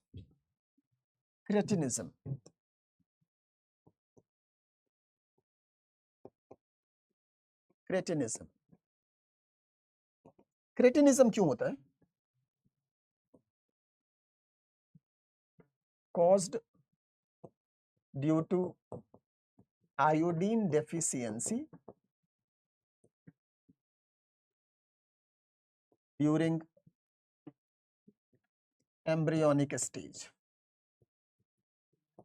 क्रेटिनिज्म। क्रेटिनिज्म, क्रेटिनिज्म क्यों होता है, caused due to iodine deficiency during embryonic stage.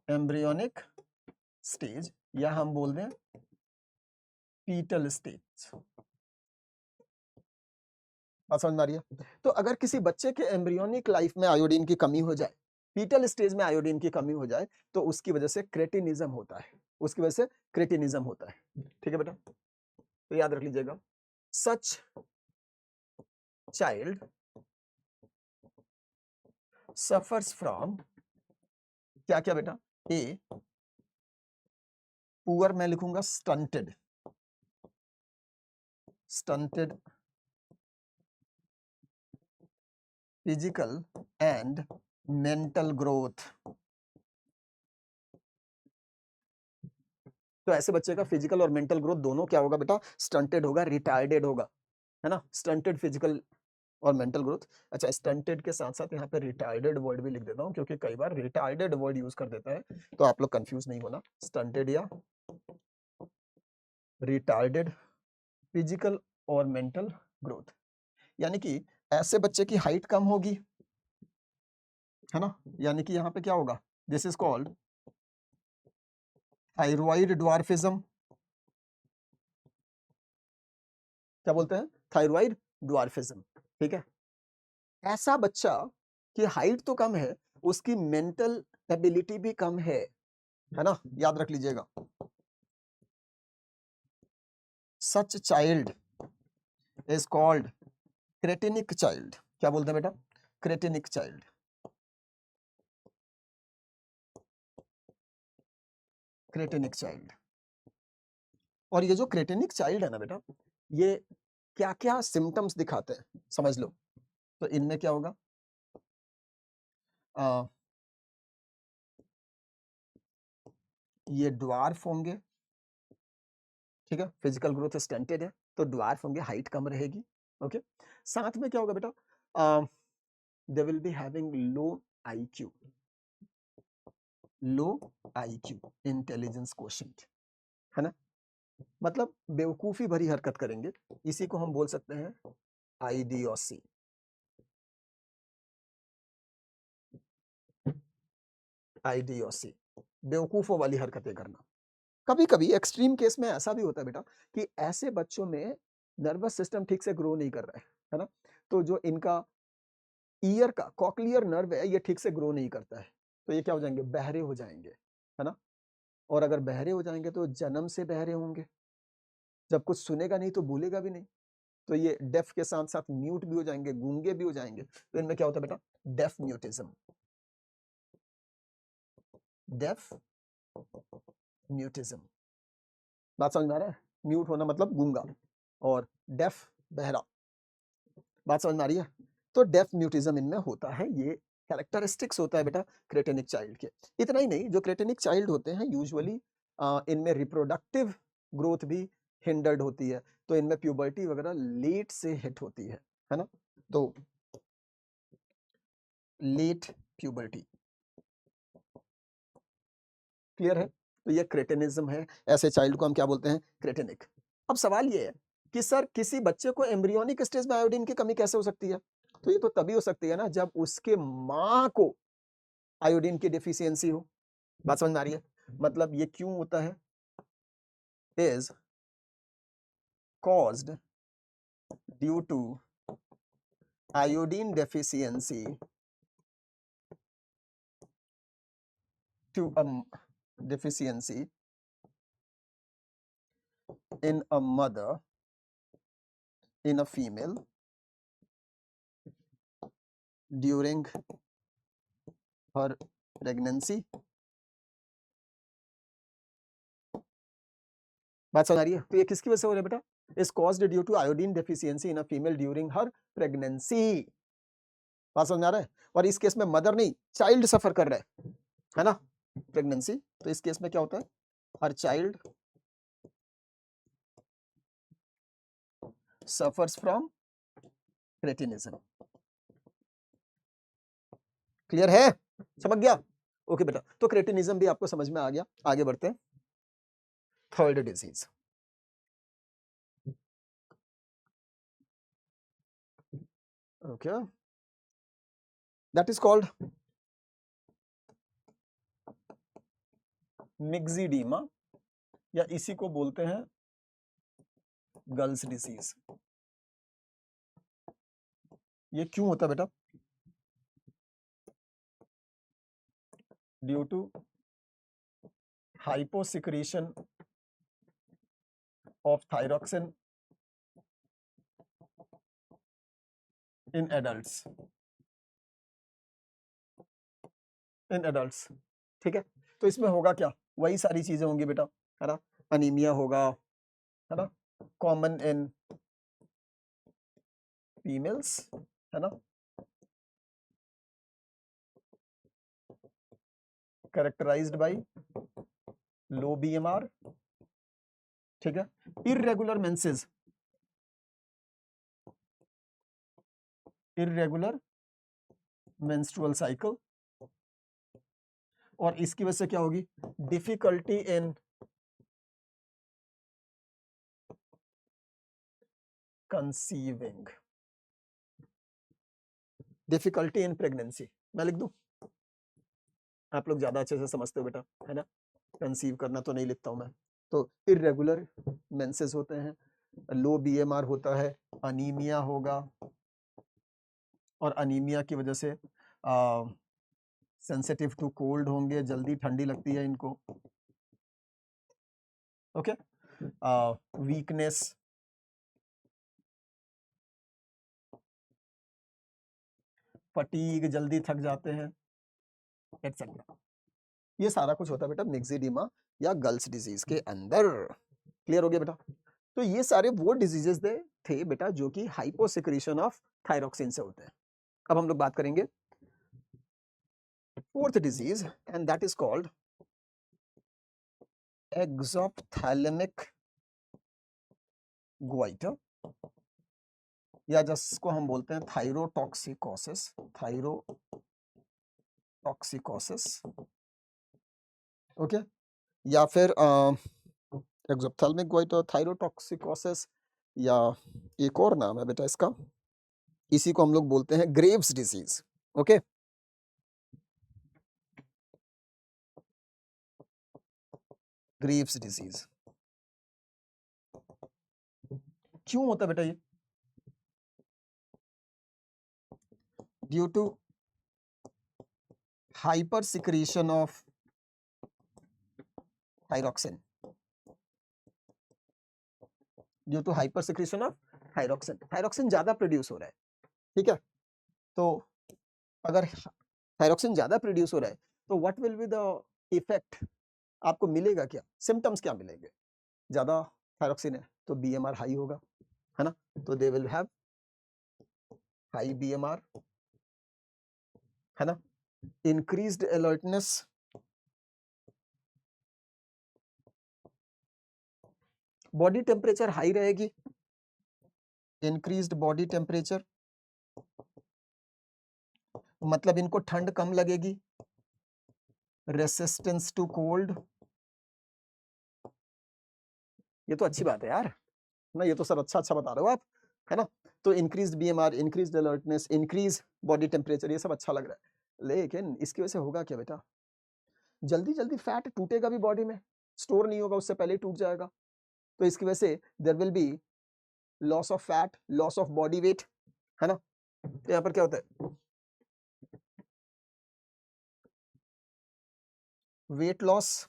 Embryonic stage या हम बोल दें फीटल स्टेज। बात समझ में आ रही है? तो अगर किसी बच्चे के एम्ब्रियोनिक लाइफ में आयोडीन की कमी हो जाए, फीटल स्टेज में आयोडीन की कमी हो जाए, तो उसकी वजह से क्रेटिनिज्म होता है, उसकी वजह से क्रेटिनिज्म होता है, ठीक है बेटा, तो याद रख लीजिएगा। सच चाइल्ड सफर्स फ्रॉम क्या क्या बेटा, ए पुअर मैं लिखूंगा stunted, stunted physical and mental growth. तो ऐसे बच्चे का फिजिकल और मेंटल ग्रोथ दोनों क्या होगा बेटा? स्टंटेड होगा, रिटार्डेड होगा, है ना? स्टंटेड फिजिकल और मेंटल ग्रोथ। अच्छा, स्टंटेड के साथ साथ यहाँ पे रिटार्डेड वर्ड भी लिख देता हूँ, क्योंकि कई बार रिटार्डेड वर्ड यूज कर देता है, तो आप लोग कंफ्यूज नहीं होना। स्टंटेड या रिटार्डेड फिजिकल और मेंटल ग्रोथ, यानी कि ऐसे बच्चे की हाइट कम होगी, है ना? यानी कि यहाँ पे क्या होगा? This is called thyroid dwarfism. क्या बोलते हैं? थायराइड ड्वार्फिज्म, ठीक है? ऐसा बच्चा की हाइट तो कम है, उसकी मेंटल एबिलिटी भी कम है ना? याद रख लीजिएगा। सच चाइल्ड इज कॉल्ड क्रेटिनिक चाइल्ड। क्या बोलते हैं बेटा? क्रेटिनिक चाइल्ड। क्रेटिनिक चाइल्ड। और ये जो क्रेटिनिक चाइल्ड है ना बेटा, ये क्या क्या सिम्टम्स दिखाते हैं समझ लो। तो इनमें क्या होगा? ये ड्वार्फ होंगे, ठीक है? फिजिकल ग्रोथ स्टंटेड है, तो ड्वार्फ होंगे, हाइट कम रहेगी। ओके, साथ में क्या होगा बेटा? They will be having low IQ, low IQ intelligence quotient, है ना? मतलब बेवकूफी भरी हरकत करेंगे, इसी को हम बोल सकते हैं आईडियोसी। आईडियोसी, बेवकूफों वाली हरकतें करना। कभी कभी एक्सट्रीम केस में ऐसा भी होता है बेटा कि ऐसे बच्चों में नर्वस सिस्टम ठीक से ग्रो नहीं कर रहा है ना? तो जो इनका ईयर का कॉक्लियर नर्व है, ये ठीक से ग्रो नहीं करता है, तो ये क्या हो जाएंगे? बहरे हो जाएंगे, है ना? और अगर बहरे हो जाएंगे तो जन्म से बहरे होंगे, जब कुछ सुनेगा नहीं तो बोलेगा भी नहीं, तो ये डेफ के साथ साथ म्यूट भी हो जाएंगे, गूंगे भी हो जाएंगे। तो इनमें क्या होता है बेटा? Def mutism. डेफ म्यूटिज्म, बात समझ में आ रहा है? म्यूट होना मतलब गूंगा, और डेफ बहरा, बात समझ में आ रही है? तो डेफ म्यूटिज्म इनमें होता है, ये कैरेक्टरिस्टिक्स होता है बेटा क्रेटेनिक चाइल्ड के। इतना ही नहीं, जो क्रेटेनिक चाइल्ड होते हैं यूजुअली इनमें रिप्रोडक्टिव ग्रोथ भी हिंडर्ड होती है, तो इनमें प्यूबर्टी वगैरह लेट से हिट होती है ना? तो लेट प्यूबर्टी, क्लियर है? तो ये क्रेटेनिज्म है, ऐसे चाइल्ड को हम क्या बोलते हैं? क्रेटेनिक। अब सवाल ये है कि सर किसी बच्चे को एम्ब्रियोनिक स्टेज में आयोडीन की कमी कैसे हो सकती है? तो ये तो तभी हो सकती है ना जब उसके माँ को आयोडीन की डेफिशिएंसी हो। बात समझ में आ रही है? मतलब ये क्यों होता है? Is caused due to iodine deficiency to a deficiency in a mother, in a female during her pregnancy। बात समझ आ रही है? तो ये किसकी वजह से हो रहा है बेटा? Is caused due to iodine deficiency in a female during her pregnancy. बात समझ आ रहा है? और इस केस में मदर नहीं, चाइल्ड सफर कर रहा है ना? प्रेगनेंसी, तो इस केस में क्या होता है? Her child suffers from cretinism. Clear है? समझ गया? ओके बेटा, तो क्रेटिनिज्म भी आपको समझ में आ गया। आगे बढ़ते हैं। Third disease, okay, that is called myxoedema, या इसी को बोलते हैं गर्ल्स डिसीज। ये क्यों होता है बेटा? Due to hyposecretion of thyroxine in adults, in adults, ठीक है? तो इसमें होगा क्या? वही सारी चीजें होंगी बेटा, है ना, अनीमिया होगा, है ना, कॉमन इन फीमेल्स, है ना, कैरेक्टराइज्ड बाय लो बीएमआर, ठीक है, irregular menses, irregular menstrual cycle, और इसकी वजह से क्या होगी, difficulty in conceiving, difficulty in pregnancy. मैं लिख दूं, आप लोग ज्यादा अच्छे से समझते हो बेटा, है ना, कंसीव करना तो नहीं लिखता हूं मैं। तो इरेगुलर मेंसेस होते हैं, लो बीएमआर होता है, अनीमिया होगा, और अनीमिया की वजह से सेंसिटिव टू कोल्ड होंगे, जल्दी ठंडी लगती है इनको, ओके, वीकनेस, फटीग, जल्दी थक जाते हैं, एटसेट्रा। ये सारा कुछ होता है बेटा मिक्सिडिमा या गर्ल्स डिजीज के अंदर। क्लियर हो गया बेटा? तो ये सारे वो डिजीजेस थे बेटा जो कि हाइपोसिक्रीशन ऑफ थायरोक्सिन से होते हैं। अब हम लोग बात करेंगे fourth disease, and that is called exophthalmic goitre, या जिसको हम बोलते हैं थायरोटॉक्सिकोसिस, थायरोटॉक्सिकोसिस, ओके, या फिर एक्सोप्थैलेमिक ग्वाइटर, थायरोटॉक्सिकोसिस, या एक और नाम है बेटा इसका, इसी को हम लोग बोलते हैं Graves disease, okay. Graves disease क्यों होता है बेटा ये? Due to hyper secretion of thyroxine, due to hyper secretion of thyroxine, thyroxine ज्यादा प्रोड्यूस हो रहा है, ठीक है। तो अगर थायरोक्सिन ज्यादा प्रोड्यूस हो रहा है तो what will be the effect, आपको मिलेगा क्या, सिम्टम्स क्या मिलेंगे? ज्यादा थायरोक्सिन है तो बीएमआर हाई होगा, है ना, तो they will have high BMR, है ना, increased alertness, body temperature high रहेगी, इंक्रीज्ड बॉडी टेम्परेचर मतलब इनको ठंड कम लगेगी, रेसिस्टेंस टू कोल्ड, ये तो अच्छी बात है यार ना, ये तो सर अच्छा अच्छा बता रहे हो आप, है ना। तो increased BMR, increased alertness, increase body temperature, ये सब अच्छा लग रहा है, लेकिन इसकी वजह से होगा क्या बेटा, जल्दी जल्दी फैट टूटेगा भी बॉडी में, स्टोर नहीं होगा, उससे पहले ही टूट जाएगा, तो इसकी वजह से there will be loss of fat, loss of body weight, है ना। तो यहाँ पर क्या होता है, वेट लॉस,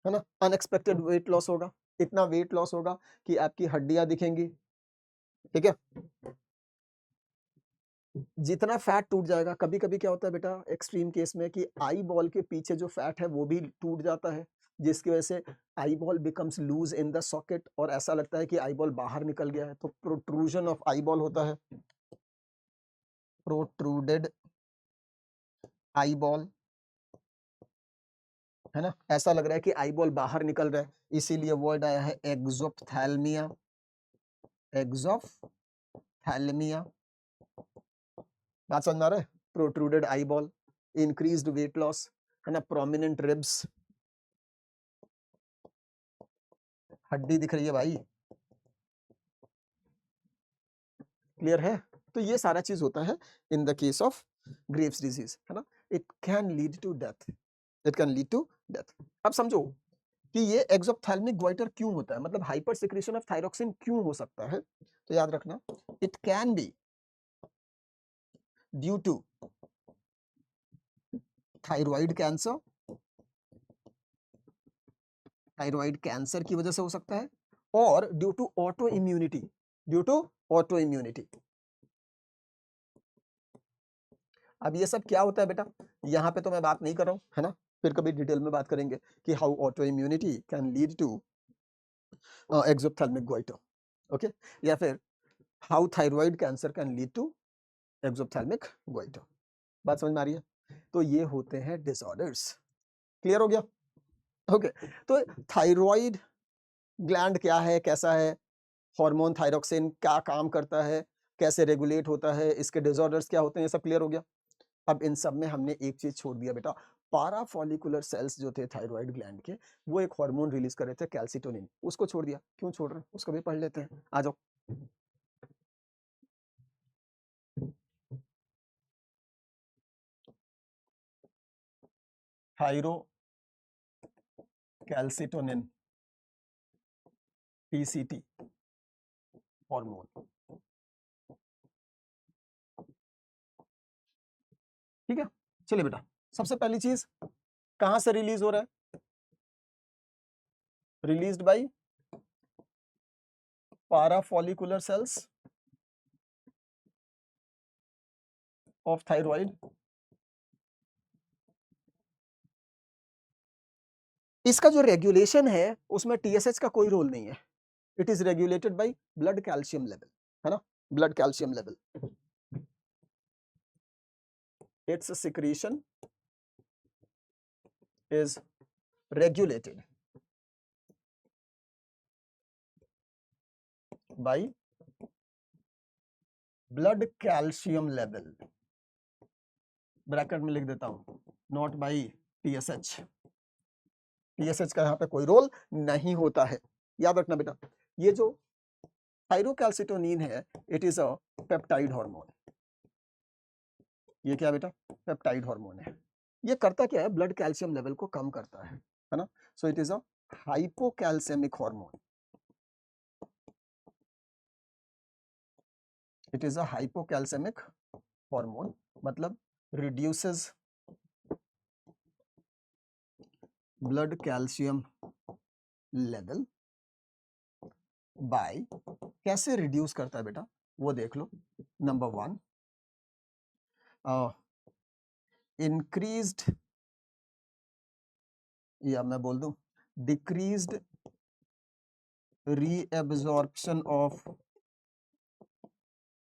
है ना, अनएक्सपेक्टेड वेट लॉस होगा, इतना वेट लॉस होगा कि आपकी हड्डियां दिखेंगी, ठीक है, जितना फैट टूट जाएगा। कभी कभी क्या होता है बेटा एक्सट्रीम केस में कि आई बॉल के पीछे जो फैट है वो भी टूट जाता है, जिसकी वजह से eye ball becomes loose in the socket, और ऐसा लगता है कि आई बॉल बाहर निकल गया है, तो प्रोट्रूजन ऑफ आई बॉल होता है, प्रोट्रूडेड आई बॉल, है ना, ऐसा लग रहा है कि आई बॉल बाहर निकल रहा है, इसीलिए वर्ड आया है एक्सोप्थैल्मिया, एक्सोप्थैल्मिया, बात समझ में आ रहा है, protruded eye ball, increased weight loss, है ना, प्रोमिनेंट रिब्स, हड्डी दिख रही है भाई, क्लियर है। तो ये सारा चीज होता है in the case of Graves disease, है ना, it can lead to death, it can lead to death. अब समझो कि ये एक्सोप्थैल्मिक ग्वाइटर क्यों होता है, मतलब हाइपर सिक्रीशन ऑफ थायरोक्सिन क्यों हो सकता है, तो याद रखना, it can be due to thyroid cancer, thyroid cancer की वजह से हो सकता है, और due to auto immunity, due to auto immunity. अब ये सब क्या होता है बेटा, यहाँ पे तो मैं बात नहीं कर रहा हूँ, है ना, फिर कभी डिटेल में बात करेंगे कि how auto immunity can lead to exophthalmic goitre, okay, या फिर how thyroid cancer can lead to exophthalmic goitre. बात समझ में आ रही है? तो ये होते हैं डिसऑर्डर्स। क्लियर हो गया? ओके, तो थायराइड ग्लैंड क्या है, कैसा है, हार्मोन थायरोक्सिन क्या काम करता है, कैसे रेगुलेट होता है, इसके डिसऑर्डर्स क्या होते हैं, ये सब क्लियर हो गया। अब इन सब में हमने एक चीज छोड़ दिया बेटा, पाराफॉलिकुलर सेल्स जो थे थायराइड ग्लैंड के, वो एक हार्मोन रिलीज कर रहे थे कैल्सिटोनिन, उसको छोड़ दिया। क्यों छोड़ रहे हैं, उसको भी पढ़ लेते हैं, आ जाओ। थायरो कैल्सिटोनिन टीसीटी हार्मोन, ठीक है। चलिए बेटा, सबसे पहली चीज कहां से रिलीज हो रहा है, released by parafollicular cells of thyroid. इसका जो रेगुलेशन है उसमें टीएसएच का कोई रोल नहीं है, it is regulated by blood calcium level, है ना, blood calcium level. It's secretion is regulated by blood calcium level, bracket में लिख देता हूं, नॉट बाई टीएसएच। टीएसएच का यहां पे कोई रोल नहीं होता है, याद रखना बेटा। ये जो थायरोकैल्सिटोनिन है, it is a peptide hormone. ये क्या बेटा, पेप्टाइड हार्मोन है। ये करता क्या है, ब्लड कैल्शियम लेवल को कम करता है ना। So it is a hypocalcaemic hormone, it is a hypocalcaemic hormone, मतलब reduces blood calcium level by, कैसे रिड्यूस करता है बेटा वो देख लो। नंबर 1, इंक्रीज्ड, या मैं बोल दूं decreased reabsorption of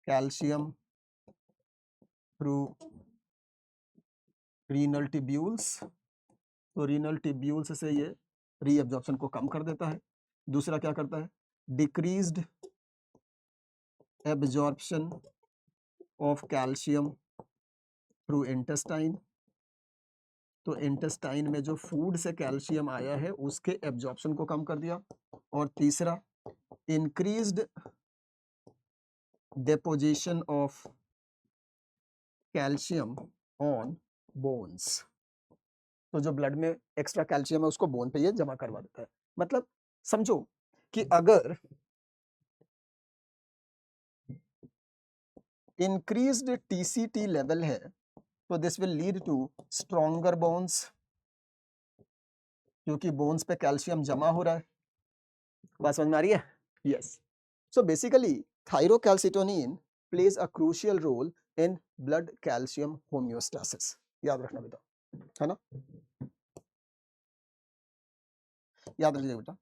calcium through renal tubules. तो रीनल टिब्यूल्स से ये रीएब्जॉर्प्शन को कम कर देता है। दूसरा क्या करता है, decreased absorption of calcium through intestine. तो इंटेस्टाइन में जो फूड से कैल्शियम आया है उसके एब्जॉर्प्शन को कम कर दिया। और तीसरा, increased deposition of calcium on bones. तो जो ब्लड में एक्स्ट्रा कैल्शियम है उसको बोन पे ये जमा करवा देता है। मतलब समझो कि अगर इंक्रीज्ड टीसीटी लेवल है तो this will lead to stronger bones, क्योंकि बोन्स पे कैल्शियम जमा हो रहा है। बात समझ में आ रही है? Yes. So basically thyrocalcitonin plays a crucial role in blood calcium homeostasis, याद रखना बेटा, है ना। याद रखिए बेटा,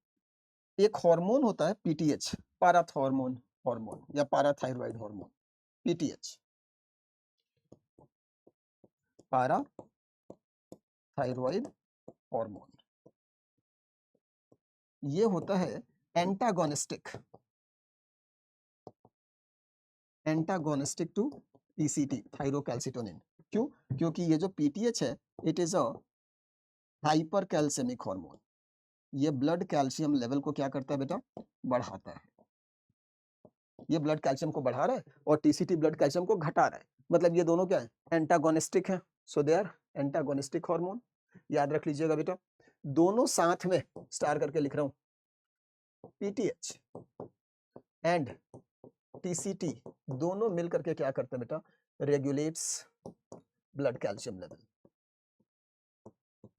एक हार्मोन होता है पीटीएच, पाराथॉर्मोन हार्मोन या parathyroid hormone, PTH, parathyroid hormone. ये होता है antagonistic, antagonistic to TCT, thyrocalcitonin. क्यों? क्योंकि ये जो पीटीएच है it is a hypercalcaemic hormone. ये ब्लड कैल्शियम लेवल को क्या करता है बेटा, बढ़ाता है। ये ब्लड कैल्शियम को बढ़ा रहा है और टीसीटी ब्लड कैल्शियम को घटा रहा है, मतलब ये दोनों क्या है, एंटागोनिस्टिक है। सो दे आर एंटागोनिस्टिक हार्मोन। याद रख लीजिएगा बेटा, दोनों साथ में स्टार करके लिख रहा हूं, पीटीएच एंड टीसीटी दोनों मिल करके क्या करते हैं बेटा, regulates blood calcium level,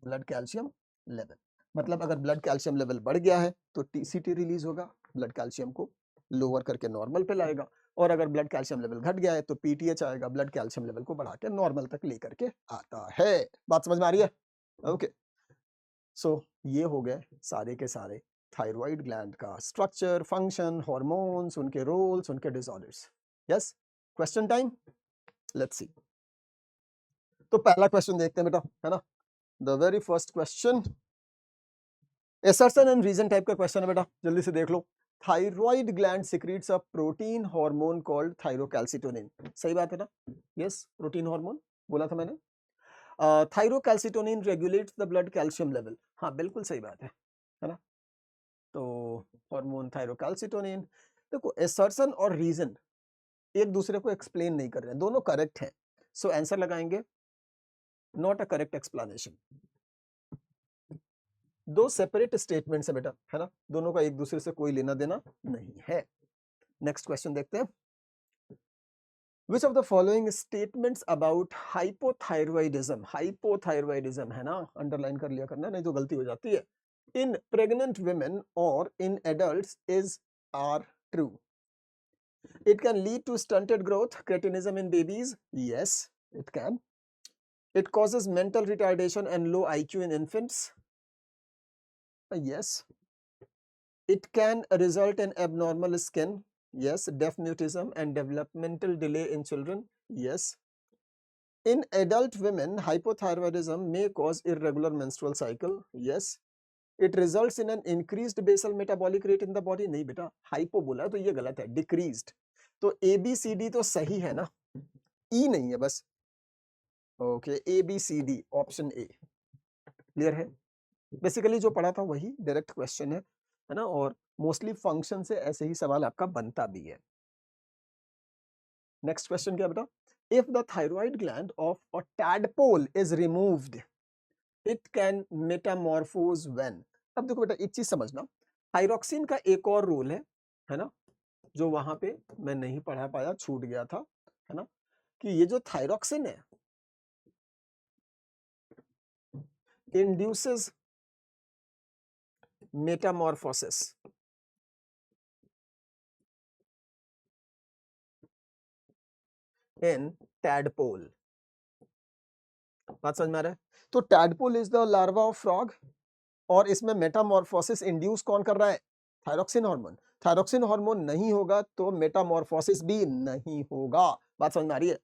blood calcium level. मतलब अगर ब्लड कैल्शियम लेवल बढ़ गया है तो टीसीटी रिलीज होगा, ब्लड कैल्शियम को लोअर करके नॉर्मल पे लाएगा, और अगर ब्लड कैल्शियम लेवल घट गया है तो पीटीएच आएगा, ब्लड कैल्शियम लेवल को बढ़ा के नॉर्मल तक लेकर के आता है। बात समझ में आ रही है? ओके, सो ये हो गए सारे के सारे थायराइड ग्लैंड का स्ट्रक्चर, फंक्शन, हार्मोन्स, उनके रोल्स, उनके disorders. Yes, question time, let's see. तो पहला क्वेश्चन देखते हैं बेटा, है ना, the very first question assertion and reason type का क्वेश्चन है बेटा, जल्दी से देख लो। Thyroid gland secretes a protein hormone called thyrocalcitonin. सही बात है ना? यस, प्रोटीन हार्मोन बोला था मैंने। Thyrocalcitonin regulates the blood calcium level. हाँ बिल्कुल सही बात है ना? तो हार्मोन थायरोकैल्सिटोनिन, देखो असर्शन और रीजन एक दूसरे को एक्सप्लेन नहीं कर रहे हैं, दोनों करेक्ट हैं। सो आंसर लगाएंगे नॉट अ करेक्ट एक्सप्लेनेशन। दो सेपरेट स्टेटमेंट्स है बेटा, है ना, दोनों का एक दूसरे से कोई लेना देना नहीं है। नेक्स्ट क्वेश्चन देखते हैं। Which of the following statements about hypothyroidism, hypothyroidism है ना, अंडरलाइन कर लिया करना नहीं तो गलती हो जाती है, in pregnant women or in adults is are true? It can lead to stunted growth, cretinism in babies. Yes, it can. It causes mental retardation and low IQ in infants. Yes. It can result in abnormal skin. Yes. Deaf mutism and developmental delay in children. Yes. In adult women, hypothyroidism may cause irregular menstrual cycle. Yes. It results in an increased basal metabolic rate in the body. नहीं बेटा, hypo बोला तो ये गलत है, decreased. तो ABCD तो सही है ना, ई नहीं है बस। Okay, ABCD option A clear है। बेसिकली जो पढ़ा था वही डायरेक्ट क्वेश्चन है ना, और मोस्टली फंक्शन से ऐसे ही सवाल आपका बनता भी है। नेक्स्ट क्वेश्चन क्या बेटा, if the thyroid gland of a tadpole is removed it can metamorphose when. अब देखो बेटा एक चीज समझना, थायरोक्सिन का एक और रोल है ना, जो वहां पे मैं नहीं पढ़ा पाया, छूट गया था, है ना, कि ये जो थायरोक्सिन है इंड्यूसेस मेटामॉर्फोसिस इन टैडपोल। बात समझ में आ रहा है? तो tadpole is the larva of frog, और इसमें मेटामॉर्फोसिस इंड्यूस कौन कर रहा है? Thyroxine hormone. थायरोक्सिन हार्मोन नहीं होगा तो मेटामॉर्फोसिस भी नहीं होगा। बात समझ में आ रही है?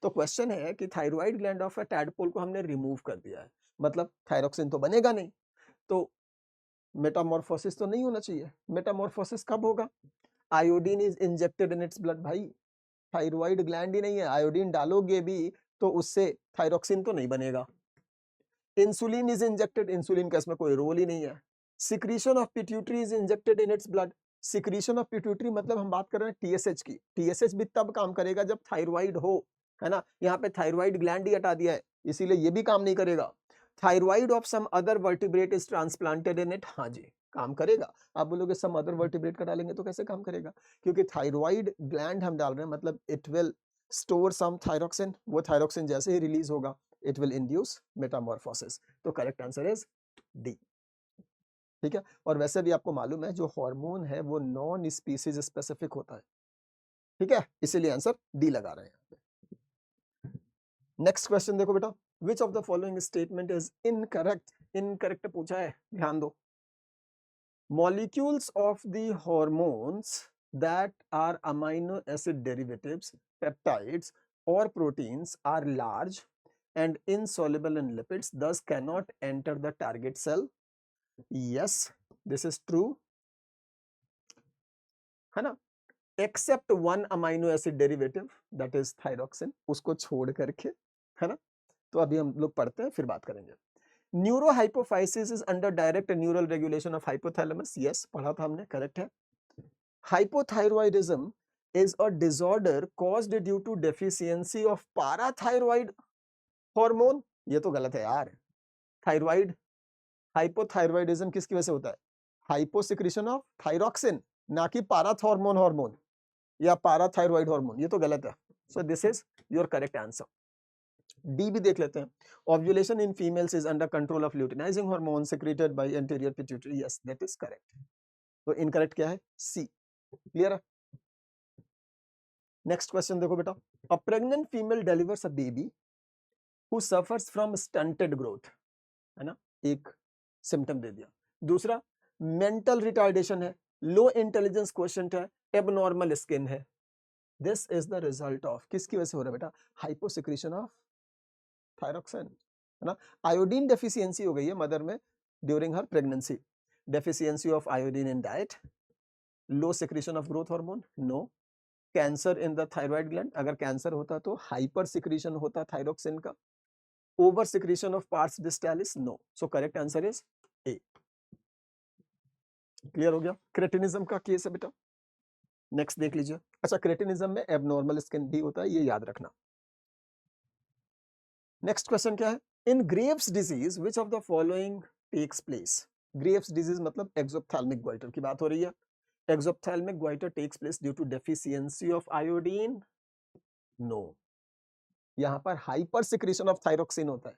तो क्वेश्चन है कि thyroid gland of a tadpole को हमने रिमूव कर दिया है, मतलब थायरोक्सिन तो बनेगा नहीं, तो मेटामॉर्फोसिस तो नहीं होना चाहिए। मेटामॉर्फोसिस कब होगा? Iodine is injected in its blood. भाई थायराइड ग्लैंड ही नहीं है, आयोडीन डालोगे भी तो उससे थायरोक्सिन तो नहीं बनेगा। इंसुलिन इज इंजेक्टेड, इंसुलिन का इसमें कोई रोल ही नहीं है। Secretion of pituitary is injected in its blood. Secretion of pituitary मतलब हम बात कर रहे हैं टीएसएच की। टीएसएच भी तब काम करेगा जब थायराइड हो, है ना, यहाँ पे थायराइड ग्लैंड ही हटा दिया है, इसीलिए ये भी काम नहीं करेगा। Thyroid of some other vertebrate is transplanted in it. हाँ जी, काम करेगा। आप बोलोगे सम अदर वर्टिब्रेट का डालेंगे तो कैसे काम करेगा? क्योंकि थायराइड ग्लैंड हम डाल रहे हैं, मतलब it will store some thyroxine, वो थायरोक्सिन जैसे ही रिलीज होगा it will induce metamorphosis। तो करेक्ट आंसर इज डी। ठीक है, और वैसे भी आपको मालूम है जो हार्मोन है वो नॉन स्पीसीज स्पेसिफिक होता है, ठीक है, इसीलिए आंसर डी लगा रहे हैं। नेक्स्ट क्वेश्चन देखो बेटा, विच of the following statement is incorrect. Incorrect पूछा है, ध्यान दो। Molecules of the hormones that are amino acid derivatives, peptides or proteins are large and insoluble in lipids, thus cannot enter the target cell. Yes, this is true, है ना, except one amino acid derivative that is thyroxine, उसको छोड़ करके, है ना। तो अभी हम लोग पढ़ते हैं फिर बात करेंगे। Neurohypophysis is under direct neural regulation of hypothalamus. Yes, पढ़ा था हमने, करेक्ट है। Hypothyroidism is a disorder caused due to deficiency of parathyroid hormone। ये तो गलत है यार। थायराइड हाइपोथायरॉयडिज्म किसकी वजह से होता है? हाइपोसिक्रीशन ऑफ थायरोक्सिन, ना कि पाराथॉर्मोन हार्मोन या पाराथायरॉइड हार्मोन, ये तो गलत है। So this is your correct answer. D भी देख लेते हैं। Ovulation in females is under control of luteinizing hormone secreted by anterior pituitary. Yes, that is correct. तो इनकरेक्ट क्या है? सी। क्लियर है? नेक्स्ट क्वेश्चन देखो बेटा, अ pregnant female delivers a baby who suffers from stunted growth, है ना, एक symptom दे दिया। दूसरा, मेंटल रिटार्डेशन है, लो इंटेलिजेंस क्वोशिएंट है, एबनॉर्मल स्किन है। This is the result of, किसकी वजह से हो रहा है बेटा? हाइपोसिक्रीशन ऑफ थायरोक्सिन, है ना। आयोडीन डेफिशिएंसी हो गई है मदर में during her pregnancy. Deficiency of iodine in diet, low secretion of growth hormone, no. Cancer in the thyroid gland, अगर कैंसर होता तो हाइपर सिक्रीशन होता थायरोक्सिन का। Over secretion of pars distalis, no. So correct answer is A. Clear हो गया? Cretinism का case है बेटा। नेक्स्ट देख लीजिए। अच्छा, क्रेटिनिज्म में एबनॉर्मल स्किन भी होता है, ये याद रखना। नेक्स्ट क्वेश्चन क्या है? In Graves disease which of the following takes place? Graves disease मतलब एक्सोप्थेल्मिक गोइटर की बात हो रही है। Exophthalmic goitre takes place due to deficiency of iodine, no. यहां पर हाइपर सिक्रीशन ऑफ थायरोक्सिन होता है,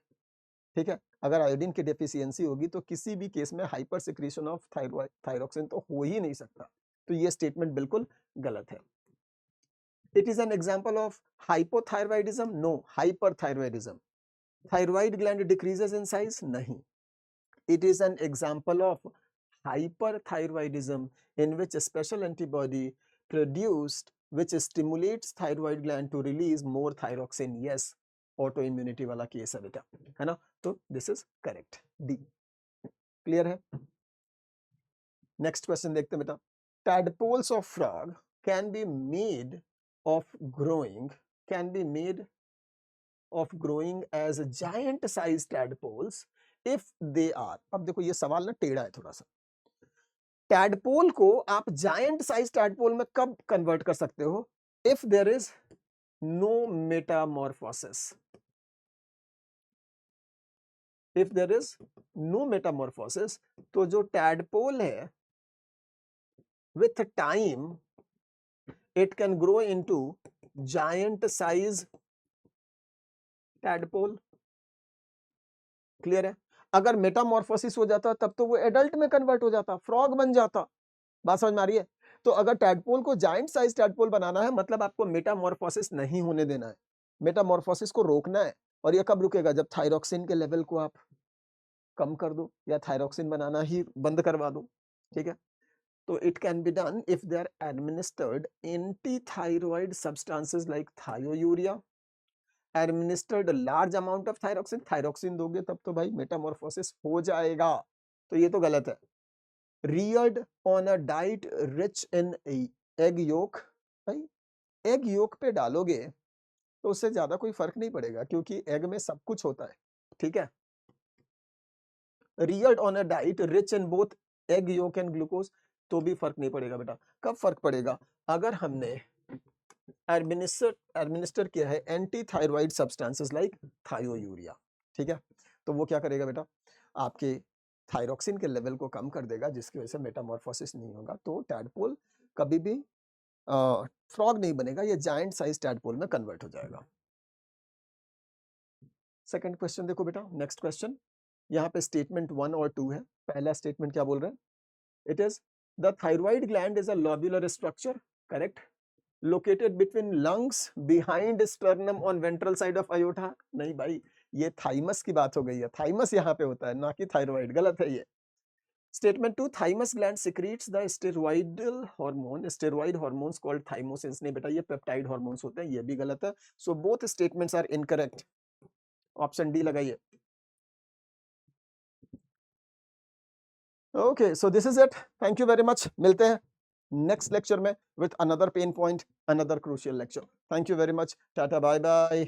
ठीक है। अगर आयोडीन की डेफिशिएंसी होगी तो किसी भी केस में हाइपर सिक्रीशन ऑफ थायरोक्सिन तो हो ही नहीं सकता, तो ये स्टेटमेंट बिल्कुल गलत है। It is an example of hypothyroidism, no. Hyperthyroidism. Thyroid gland decreases in size, नहीं। It is an example of hyperthyroidism in which a special antibody produced which stimulates thyroid gland to release more thyroxine, yes। autoimmunity वाला case है बेटा, है ना। तो this is correct, D. Clear है? Next question देखते हैं बेटा। tadpoles of frog can be made of growing as giant sized tadpoles if they are, अब देखो ये सवाल ना टेढ़ा है थोड़ा सा। टैडपोल को आप जायंट साइज टैडपोल में कब कन्वर्ट कर सकते हो? If there is no metamorphosis. If there is no metamorphosis, तो जो टैडपोल है with time it can grow into giant size tadpole. Clear है? अगर मेटामॉर्फोसिस हो जाता तब तो वो एडल्ट में कन्वर्ट हो जाता, फ्रॉग बन जाता। बात समझ में आ रही है? तो अगर टैडपोल को जायंट साइज टैडपोल बनाना है मतलब आपको मेटामॉर्फोसिस नहीं होने देना है, मेटामॉर्फोसिस को रोकना है। और ये कब रुकेगा? जब थायरोक्सिन के लेवल को आप कम कर दो या थायरोक्सिन बनाना ही बंद करवा दो, ठीक है। तो it can be done if they are administered anti thyroid substances like thiourea, administered large amount of thyroxine. Thyroxine दोगे तब तो भाई मेटामॉर्फोसिस हो जाएगा, तो ये तो गलत है। reared on a diet rich in egg yolk, भाई एग योक पे डालोगे तो उससे ज्यादा कोई फर्क नहीं पड़ेगा क्योंकि एग में सब कुछ होता है, ठीक है। reared on a diet rich in both egg yolk and glucose, तो भी फर्क नहीं पड़ेगा बेटा। कब फर्क पड़ेगा? अगर हमने एडमिनिस्टर किया है anti thyroid substances like thiourea, ठीक है। तो वो क्या करेगा बेटा? आपके थायरोक्सिन के लेवल को कम कर देगा, जिसकी वजह से मेटामॉर्फोसिस नहीं होगा। तो टैडपोल कभी भी फ्रॉग नहीं बनेगा, ये जायंट साइज टैडपोल में कन्वर्ट हो जाएगा। सेकंड क्वेश्चन देखो बेटा। नेक्स्ट क्वेश्चन, यहाँ पे स्टेटमेंट 1 और 2 है। पहला स्टेटमेंट क्या बोल रहा है? It is the thyroid gland is a lobular structure, correct, located between lungs behind sternum on ventral side of aorta. नहीं भाई, ये थाइमस की बात हो गई है, थाइमस यहाँ पे होता है ना कि थायराइड, गलत है ये। Statement 2, thymus gland secretes the steroidal hormone, steroid hormones called thymosins. नहीं बेटा, ये पेप्टाइड हार्मोन्स होते हैं, ये भी गलत है। So both statements are incorrect. Option D लगाइए। Okay, so this is it, thank you very much. मिलते हैं नेक्स्ट लेक्चर में with another pain point, another crucial lecture. Thank you very much, tata bye bye.